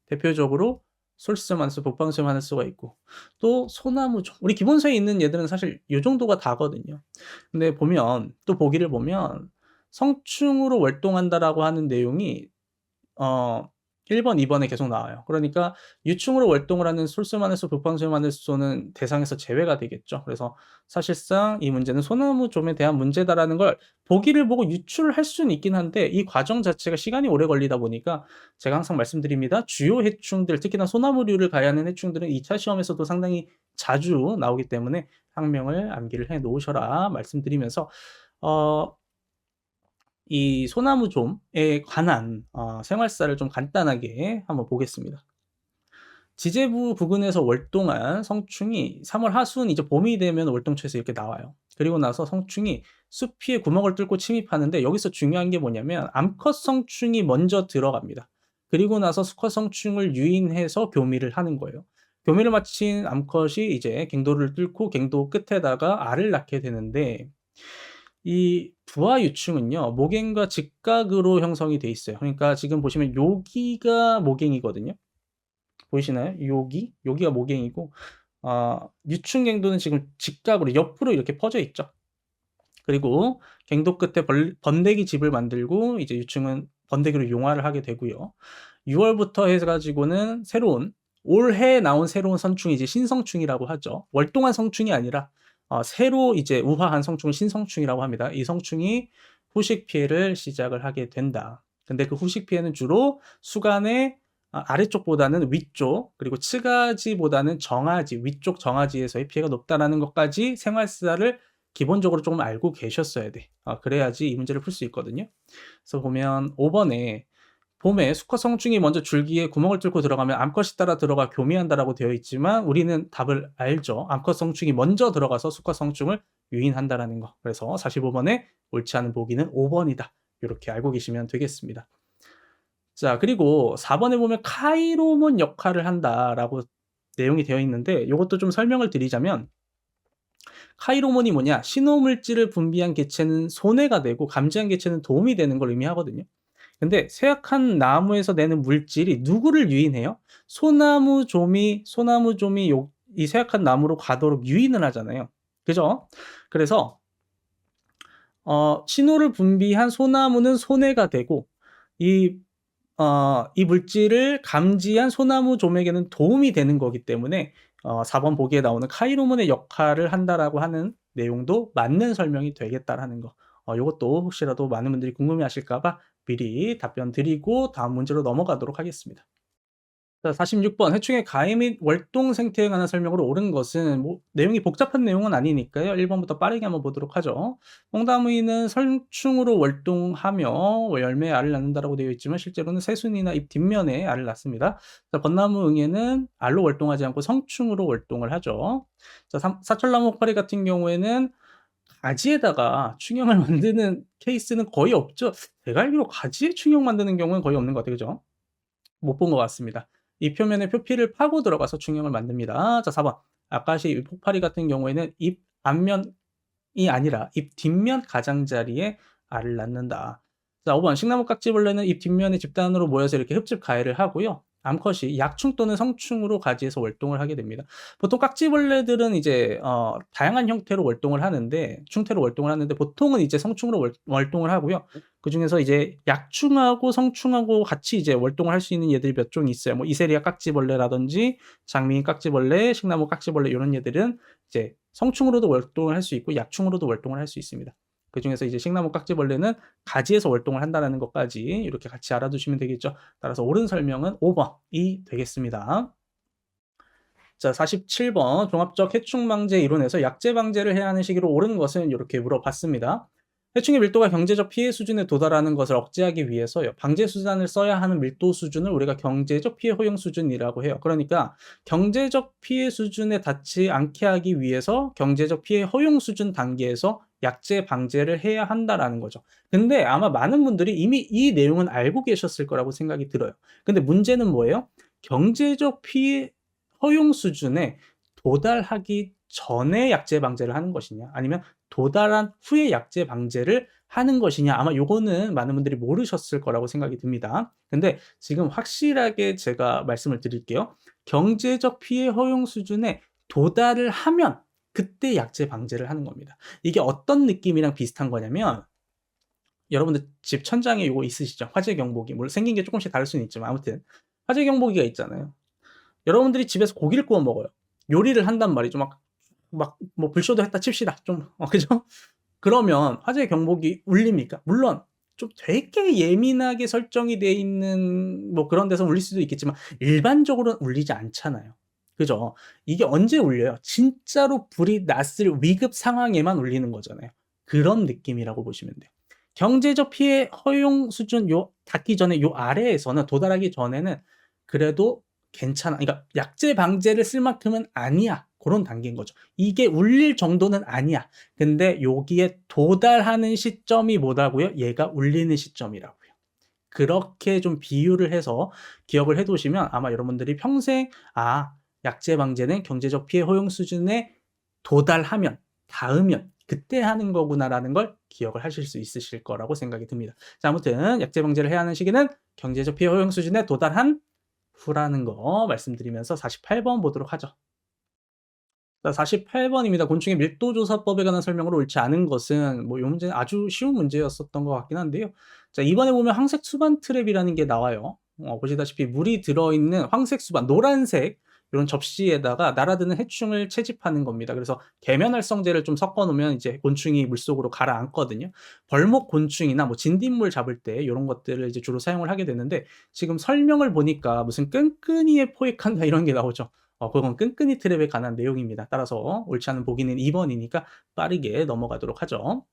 A: 대표적으로 솔스만스, 복방스만스가 있고 또 소나무죠. 우리 기본서에 있는 얘들은 사실 요 정도가 다거든요. 근데 보면 또 보기를 보면 성충으로 월동한다라고 하는 내용이 어 1 번, 2 번에 계속 나와요. 그러니까 유충으로 월동을 하는 솔스마늘소, 북방스마늘소는 대상에서 제외가 되겠죠. 그래서 사실상 이 문제는 소나무좀에 대한 문제다라는 걸 보기를 보고 유추를 할 수는 있긴 한데 이 과정 자체가 시간이 오래 걸리다 보니까 제가 항상 말씀드립니다. 주요 해충들 특히나 소나무류를 가해하는 해충들은 2차 시험에서도 상당히 자주 나오기 때문에 학명을 암기를 해 놓으셔라 말씀드리면서 어 이 소나무좀에 관한 생활사를 좀 간단하게 한번 보겠습니다. 지제부 부근에서 월동한 성충이 3월 하순 이제 봄이 되면 월동초에서 이렇게 나와요. 그리고 나서 성충이 숲 위에 구멍을 뚫고 침입하는데 여기서 중요한 게 뭐냐면 암컷 성충이 먼저 들어갑니다. 그리고 나서 수컷 성충을 유인해서 교미를 하는 거예요. 교미를 마친 암컷이 이제 갱도를 뚫고 갱도 끝에다가 알을 낳게 되는데 이 부화 유충은요. 모갱과 직각으로 형성이 돼 있어요. 그러니까 지금 보시면 여기가 모갱이거든요. 보이시나요? 여기가 모갱이고 유충 갱도는 지금 직각으로 옆으로 이렇게 퍼져 있죠. 그리고 갱도 끝에 번데기 집을 만들고 이제 유충은 번데기로 용화를 하게 되고요. 6 월부터 해 가지고는 새로운 올해 나온 새로운 선충이 이제 신성충이라고 하죠. 월동한 성충이 아니라 새로 이제 우화한 성충을 신성충이라고 합니다. 이 성충이 후식 피해를 시작을 하게 된다. 근데 그 후식 피해는 주로 수간의 아래쪽보다는 위쪽 그리고 츠가지보다는 정아지 위쪽 정아지에서의 피해가 높다라는 것까지 생활사를 기본적으로 조금 알고 계셨어야 돼. 그래야지 이 문제를 풀 수 있거든요. 그래서 보면 5 번에 봄에 수컷 성충이 먼저 줄기에 구멍을 뚫고 들어가면 암컷이 따라 들어가 교미한다라고 되어 있지만 우리는 답을 알죠. 암컷 성충이 먼저 들어가서 수컷 성충을 유인한다라는 거. 그래서 45 번에 옳지 않은 보기는 5 번이다. 요렇게 알고 계시면 되겠습니다. 자, 그리고 4 번에 보면 카이로몬 역할을 한다라고 내용이 되어 있는데 요것도 좀 설명을 드리자면 카이로몬이 뭐냐? 신호물질을 분비한 개체는 손해가 되고 감지한 개체는 도움이 되는 걸 의미하거든요. 근데 쇠약한 나무에서 내는 물질이 누구를 유인해요? 소나무좀이 이 쇠약한 나무로 가도록 유인을 하잖아요. 그죠? 그래서 신호를 분비한 소나무는 손해가 되고 이 이 물질을 감지한 소나무좀에게는 도움이 되는 거기 때문에 4번 보기에 나오는 카이로몬의 역할을 한다라고 하는 내용도 맞는 설명이 되겠다라는 거. 요것도 혹시라도 많은 분들이 궁금해하실까 봐 미리 답변 드리고 다음 문제로 넘어가도록 하겠습니다. 자, 46번 해충의 가해 및 월동 생태에 관한 설명으로 옳은 것은 뭐 내용이 복잡한 내용은 아니니까요. 1번부터 빠르게 한번 보도록 하죠. 뽕다무이는 성충으로 월동하며 열매에 알을 낳는다라고 되어 있지만 실제로는 새순이나 잎 뒷면에 알을 낳습니다. 자, 벚나무응애는 알로 월동하지 않고 성충으로 월동을 하죠. 자, 사철나무 혹파리 같은 경우에는 가지에다가 충형을 만드는 케이스는 거의 없죠. 제가 알기로 가지에 충형 만드는 경우는 거의 없는 것 같아요. 그죠? 못 본 것 같습니다. 이 표면에 표피를 파고 들어가서 충형을 만듭니다. 자, 4번. 아까시 폭파리 같은 경우에는 잎 앞면이 아니라 잎 뒷면 가장자리에 알을 낳는다. 자, 5번. 식나무 깍지벌레는 잎 뒷면에 집단으로 모여서 이렇게 흡집 가해를 하고요. 암컷이 약충 또는 성충으로 가지에서 월동을 하게 됩니다. 보통 깍지벌레들은 이제 다양한 형태로 월동을 하는데 충태로 월동을 하는데 보통은 이제 성충으로 월동을 하고요. 그 중에서 이제 약충하고 성충하고 같이 이제 월동을 할 수 있는 얘들이 몇 종이 있어요. 뭐 이세리아 깍지벌레라든지 장미인 깍지벌레, 식나무 깍지벌레 이런 얘들은 이제 성충으로도 월동을 할 수 있고 약충으로도 월동을 할 수 있습니다. 그 중에서 이제 식나무 깍지벌레는 가지에서 월동을 한다는 것까지 이렇게 같이 알아두시면 되겠죠. 따라서 옳은 설명은 5번이 되겠습니다. 자, 47번 종합적 해충 방제 이론에서 약재 방제를 해야 하는 시기로 옳은 것은 이렇게 물어봤습니다. 해충의 밀도가 경제적 피해 수준에 도달하는 것을 억제하기 위해서요. 방제 수단을 써야 하는 밀도 수준을 우리가 경제적 피해 허용 수준이라고 해요. 그러니까 경제적 피해 수준에 닿지 않게 하기 위해서 경제적 피해 허용 수준 단계에서 약재 방제를 해야 한다라는 거죠. 근데 아마 많은 분들이 이미 이 내용은 알고 계셨을 거라고 생각이 들어요. 근데 문제는 뭐예요? 경제적 피해 허용 수준에 도달하기 전에 약재 방제를 하는 것이냐 아니면 도달한 후에 약재 방제를 하는 것이냐 아마 요거는 많은 분들이 모르셨을 거라고 생각이 듭니다. 근데 지금 확실하게 제가 말씀을 드릴게요. 경제적 피해 허용 수준에 도달을 하면 그때 약재 방제를 하는 겁니다. 이게 어떤 느낌이랑 비슷한 거냐면 여러분들 집 천장에 요거 있으시죠? 화재 경보기. 물론 생긴 게 조금씩 다를 수는 있지만 아무튼 화재 경보기가 있잖아요. 여러분들이 집에서 고기를 구워 먹어요. 요리를 한단 말이죠. 뭐 불쇼도 했다 칩시다. 좀 그죠? 그러면 화재 경보기 울립니까? 물론 좀 되게 예민하게 설정이 돼 있는 뭐 그런 데서 울릴 수도 있겠지만 일반적으로는 울리지 않잖아요. 그죠? 이게 언제 울려요? 진짜로 불이 났을 위급 상황에만 울리는 거잖아요. 그런 느낌이라고 보시면 돼요. 경제적 피해 허용 수준 요 닿기 전에 요 아래에서는 도달하기 전에는 그래도 괜찮아. 그러니까 약재 방제를 쓸 만큼은 아니야. 그런 단계인 거죠. 이게 울릴 정도는 아니야. 근데 여기에 도달하는 시점이 뭐라고요? 얘가 울리는 시점이라고요. 그렇게 좀 비유를 해서 기억을 해두시면 아마 여러분들이 평생 약재 방제는 경제적 피해 허용 수준에 도달하면 닿으면 그때 하는 거구나라는 걸 기억을 하실 수 있으실 거라고 생각이 듭니다. 자, 아무튼 약재 방제를 해야 하는 시기는 경제적 피해 허용 수준에 도달한 후라는 거 말씀드리면서 48번 보도록 하죠. 자, 48번입니다. 곤충의 밀도조사법에 관한 설명으로 옳지 않은 것은 뭐 이 문제는 아주 쉬운 문제였었던 것 같긴 한데요. 자, 이번에 보면 황색 수반 트랩이라는 게 나와요. 보시다시피 물이 들어있는 황색 수반, 노란색 이런 접시에다가 날아드는 해충을 채집하는 겁니다. 그래서 계면활성제를 좀 섞어 놓으면 이제 곤충이 물속으로 가라앉거든요. 벌목 곤충이나 뭐 진딧물 잡을 때 이런 것들을 이제 주로 사용을 하게 되는데 지금 설명을 보니까 무슨 끈끈이에 포획한다 이런 게 나오죠. 그건 끈끈이 트랩에 관한 내용입니다. 따라서 옳지 않은 보기는 2번이니까 빠르게 넘어가도록 하죠.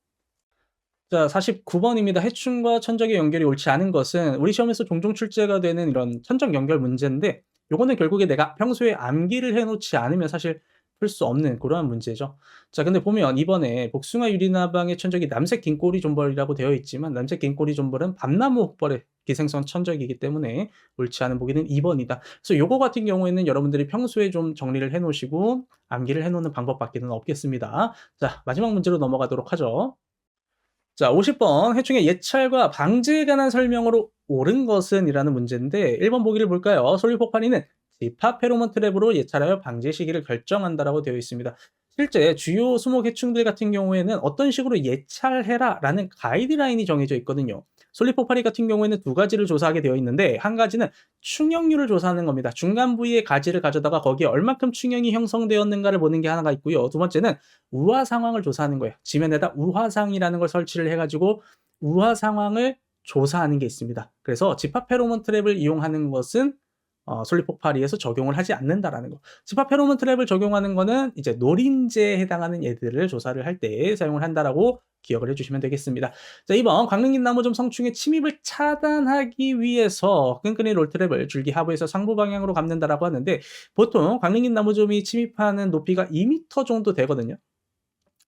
A: 자, 49번입니다. 해충과 천적의 연결이 옳지 않은 것은 우리 시험에서 종종 출제가 되는 이런 천적 연결 문제인데 요거는 결국에 내가 평소에 암기를 해 놓지 않으면 사실 풀 수 없는 그러한 문제죠. 자, 근데 보면 이번에 복숭아 유리나방의 천적이 남색 긴꼬리 존벌이라고 되어 있지만 남색 긴꼬리 존벌은 밤나무 혹벌의 기생성 천적이기 때문에 옳지 않은 보기는 2번이다. 그래서 요거 같은 경우에는 여러분들이 평소에 좀 정리를 해 놓으시고 암기를 해 놓는 방법밖에는 없겠습니다. 자, 마지막 문제로 넘어가도록 하죠. 자, 50번 해충의 예찰과 방제에 관한 설명으로 옳은 것은 이라는 문제인데 1번 보기를 볼까요? 솔리포파리는 집합 페로몬 트랩으로 예찰하여 방제 시기를 결정한다라고 되어 있습니다. 실제 주요 수목 해충들 같은 경우에는 어떤 식으로 예찰해라 라는 가이드라인이 정해져 있거든요. 솔리포파리 같은 경우에는 두 가지를 조사하게 되어 있는데 한 가지는 충형률을 조사하는 겁니다. 중간 부위의 가지를 가져다가 거기에 얼마큼 충형이 형성되었는가를 보는 게 하나가 있고요. 두 번째는 우화 상황을 조사하는 거예요. 지면에다 우화상이라는 걸 설치를 해가지고 우화 상황을 조사하는 게 있습니다. 그래서 집합 페로몬 트랩을 이용하는 것은 솔리폭파리에서 적용을 하지 않는다라는 거. 집합 페로몬 트랩을 적용하는 거는 이제 노린재에 해당하는 얘들을 조사를 할 때 사용을 한다라고 기억을 해주시면 되겠습니다. 자, 2번 광릉긴 나무좀 성충의 침입을 차단하기 위해서 끈끈이 롤트랩을 줄기 하부에서 상부 방향으로 감는다라고 하는데, 보통 광릉긴 나무좀이 침입하는 높이가 2m 정도 되거든요.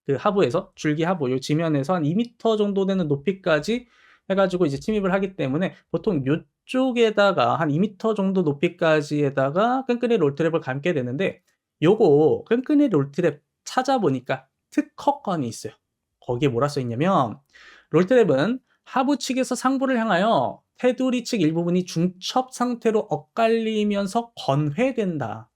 A: 그 하부에서 줄기 하부 요 지면에서 한 2m 정도 되는 높이까지 해가지고 이제 침입을 하기 때문에 보통 요쪽에다가 한 2m 정도 높이까지에다가 끈끈이 롤트랩을 감게 되는데, 요거 끈끈이 롤트랩 찾아보니까 특허건이 있어요. 거기에 뭐라 써 있냐면, 롤트랩은 하부 측에서 상부를 향하여 테두리 측 일부분이 중첩 상태로 엇갈리면서 건회된다.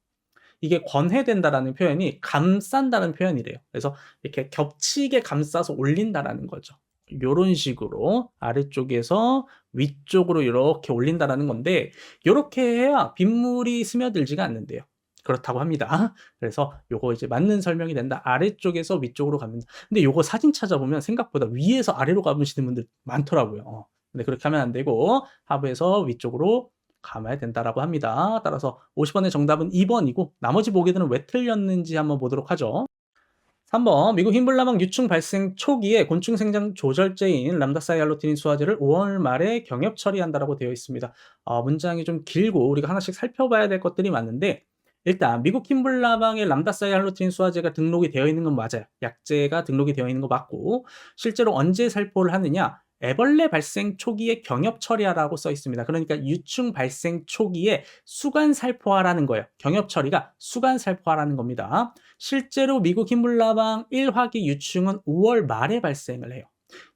A: 이게 건회된다라는 표현이 감싼다는 표현이래요. 그래서 이렇게 겹치게 감싸서 올린다라는 거죠. 요런 식으로 아래쪽에서 위쪽으로 이렇게 올린다라는 건데, 요렇게 해야 빗물이 스며들지가 않는데요. 그렇다고 합니다. 그래서 요거 이제 맞는 설명이 된다. 아래쪽에서 위쪽으로 갑니다. 근데 요거 사진 찾아보면 생각보다 위에서 아래로 가보시는 분들 많더라고요. 근데 그렇게 하면 안 되고 하부에서 위쪽으로 감아야 된다라고 합니다. 따라서 50번의 정답은 2번이고 나머지 보기들은 왜 틀렸는지 한번 보도록 하죠. 3번 미국 흰불나방 유충 발생 초기에 곤충 생장 조절제인 람다사이 알로티닌 수화제를 5월 말에 경협 처리한다라고 되어 있습니다. 문장이 좀 길고 우리가 하나씩 살펴봐야 될 것들이 많은데, 일단 미국 흰불나방에 람다사이 알로티닌 수화제가 등록이 되어 있는 건 맞아요. 약제가 등록이 되어 있는 거 맞고, 실제로 언제 살포를 하느냐, 애벌레 발생 초기에 경협 처리하라고 써 있습니다. 그러니까 유충 발생 초기에 수간 살포하라는 거예요. 경협 처리가 수간 살포하라는 겁니다. 실제로 미국 흰물나방 1화기 유충은 5월 말에 발생을 해요.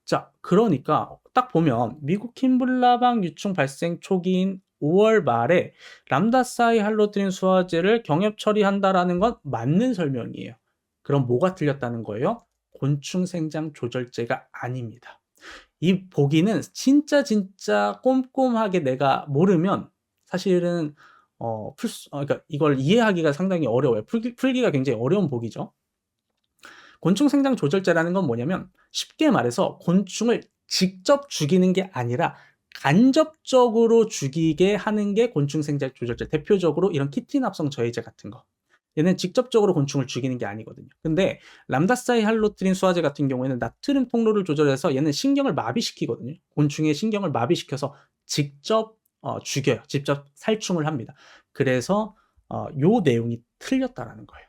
A: 자, 그러니까 딱 보면 미국 흰물나방 유충 발생 초기인 5월 말에 람다사이 할로트린 수화제를 경협 처리한다라는 건 맞는 설명이에요. 그럼 뭐가 틀렸다는 거예요? 곤충 생장 조절제가 아닙니다. 이 보기는 진짜 꼼꼼하게 내가 모르면 사실은 그러니까 이걸 이해하기가 상당히 어려워요. 풀기가 굉장히 어려운 보기죠. 곤충 생장 조절제라는 건 뭐냐면, 쉽게 말해서 곤충을 직접 죽이는 게 아니라 간접적으로 죽이게 하는 게 곤충 생장 조절제. 대표적으로 이런 키틴 합성 저해제 같은 거. 얘는 직접적으로 곤충을 죽이는 게 아니거든요. 근데 람다사이 할로트린 수화제 같은 경우에는 나트륨 통로를 조절해서 얘는 신경을 마비시키거든요. 곤충의 신경을 마비시켜서 직접 죽여요. 직접 살충을 합니다. 그래서 요 내용이 틀렸다라는 거예요.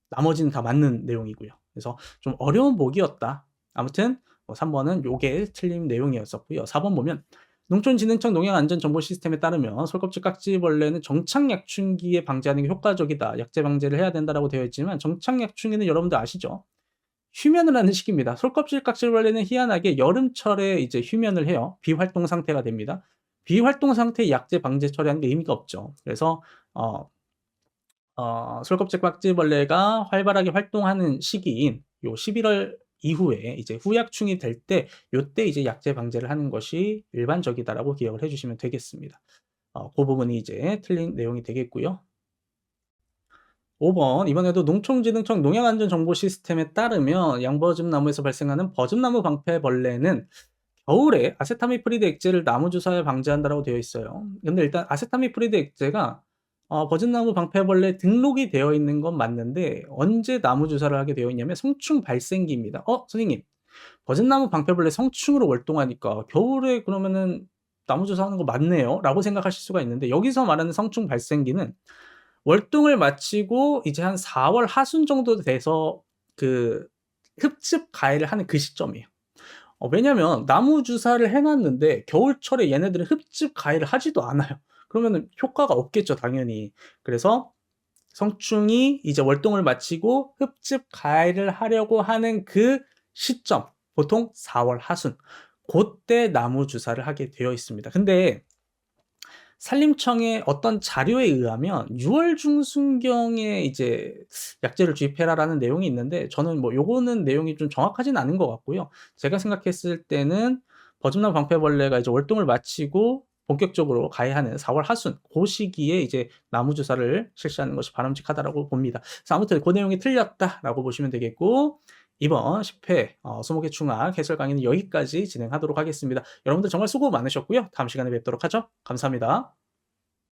A: 나머지는 다 맞는 내용이고요. 그래서 좀 어려운 보기였다. 아무튼 3번은 요게 틀린 내용이었었고요. 4번 보면 농촌진흥청 농약안전정보시스템에 따르면 솔껍질 깍지벌레는 정착약충기에 방제하는 게 효과적이다. 약제 방제를 해야 된다라고 되어 있지만, 정착약충기는 여러분들 아시죠? 휴면을 하는 시기입니다. 솔껍질 깍지벌레는 희한하게 여름철에 이제 휴면을 해요. 비활동 상태가 됩니다. 비활동 상태의 약제 방제 처리하는 게 의미가 없죠. 그래서 솔껍질 깍지벌레가 활발하게 활동하는 시기인 요 11월 이후에 이제 후약충이 될 때, 요때 이제 약제 방제를 하는 것이 일반적이다라고 기억을 해주시면 되겠습니다. 그 부분이 이제 틀린 내용이 되겠고요. 5번 이번에도 농촌진흥청 농약안전정보시스템에 따르면 양버즘나무에서 발생하는 버즘나무 방패벌레는 겨울에 아세타미프리드 액제를 나무 주사에 방제한다라고 되어 있어요. 근데 일단 아세타미프리드 액제가 버즘나무 방패벌레 등록이 되어 있는 건 맞는데, 언제 나무 주사를 하게 되어 있냐면 성충 발생기입니다. 선생님, 버즘나무 방패벌레 성충으로 월동하니까 겨울에 그러면은 나무 주사하는 거 맞네요 라고 생각하실 수가 있는데, 여기서 말하는 성충 발생기는 월동을 마치고 이제 한 4월 하순 정도 돼서 그 흡집 가해를 하는 그 시점이에요. 왜냐면 나무 주사를 해놨는데 겨울철에 얘네들은 흡집 가해를 하지도 않아요. 그러면은 효과가 없겠죠, 당연히. 그래서 성충이 이제 월동을 마치고 흡집 가해를 하려고 하는 그 시점, 보통 4월 하순, 그때 나무 주사를 하게 되어 있습니다. 근데 산림청의 어떤 자료에 의하면 6월 중순경에 이제 약제를 주입해라라는 내용이 있는데, 저는 뭐 요거는 내용이 좀 정확하진 않은 것 같고요. 제가 생각했을 때는 버즘나무 방패벌레가 이제 월동을 마치고 본격적으로 가해하는 4월 하순 그 시기에 이제 나무 주사를 실시하는 것이 바람직하다라고 봅니다. 그래서 아무튼 그 내용이 틀렸다라고 보시면 되겠고, 이번 10회 수목의 충학 해설 강의는 여기까지 진행하도록 하겠습니다. 여러분들 정말 수고 많으셨고요. 다음 시간에 뵙도록 하죠. 감사합니다.